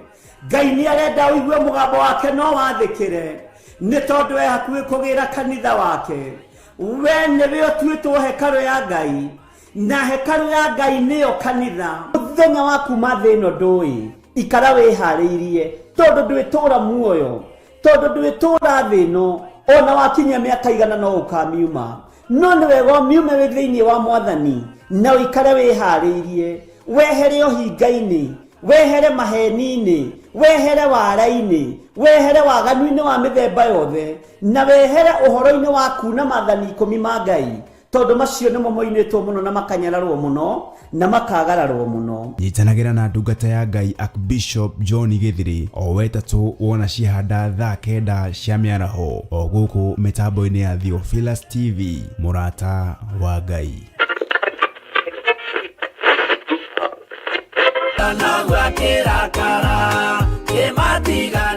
Ngai nĩ arenda ũigue mũgambo wake no wathĩkĩre nĩ tondũ e hakuhĩ kũgĩra kanitha wake. We nĩwe ũtuĩtwo hekarũ ya Ngai, na hekarũ ya Ngai nĩyo kanitha. Mũthenya wa kuma thĩ ĩno ndũĩ, ikara wĩharĩirie tondũ ndwĩtũra muoyo, tondũ ndwĩtũra thĩ ĩno. Ona wakinya mĩaka igana no ukamiuma, no nĩ wega ũmiume wĩ thĩinĩ wa Mwathani na ũikare wĩharĩirie, wehere ũhinga-inĩ, wehere maheni-inĩ, wehere wara-inĩ, wehere waganu-inĩ wa mĩthemba yothe, na wehere ũhoro-inĩ wa kuna maathani 10 ma Ngai, tondũ macio nĩmo moinĩtwo mũno na makanyararwo mũno na makagararwo mũno. Nyitanagĩra na ndungata ya Ngai Archbishop John Githiri o wetatũ wona ciahanda thaa 9 cia mĩaraho o gũkũ mĩtambo-inĩ ya Theophilus TV, mũrata wa Ngai. Na gwa kĩrakara kĩmatiga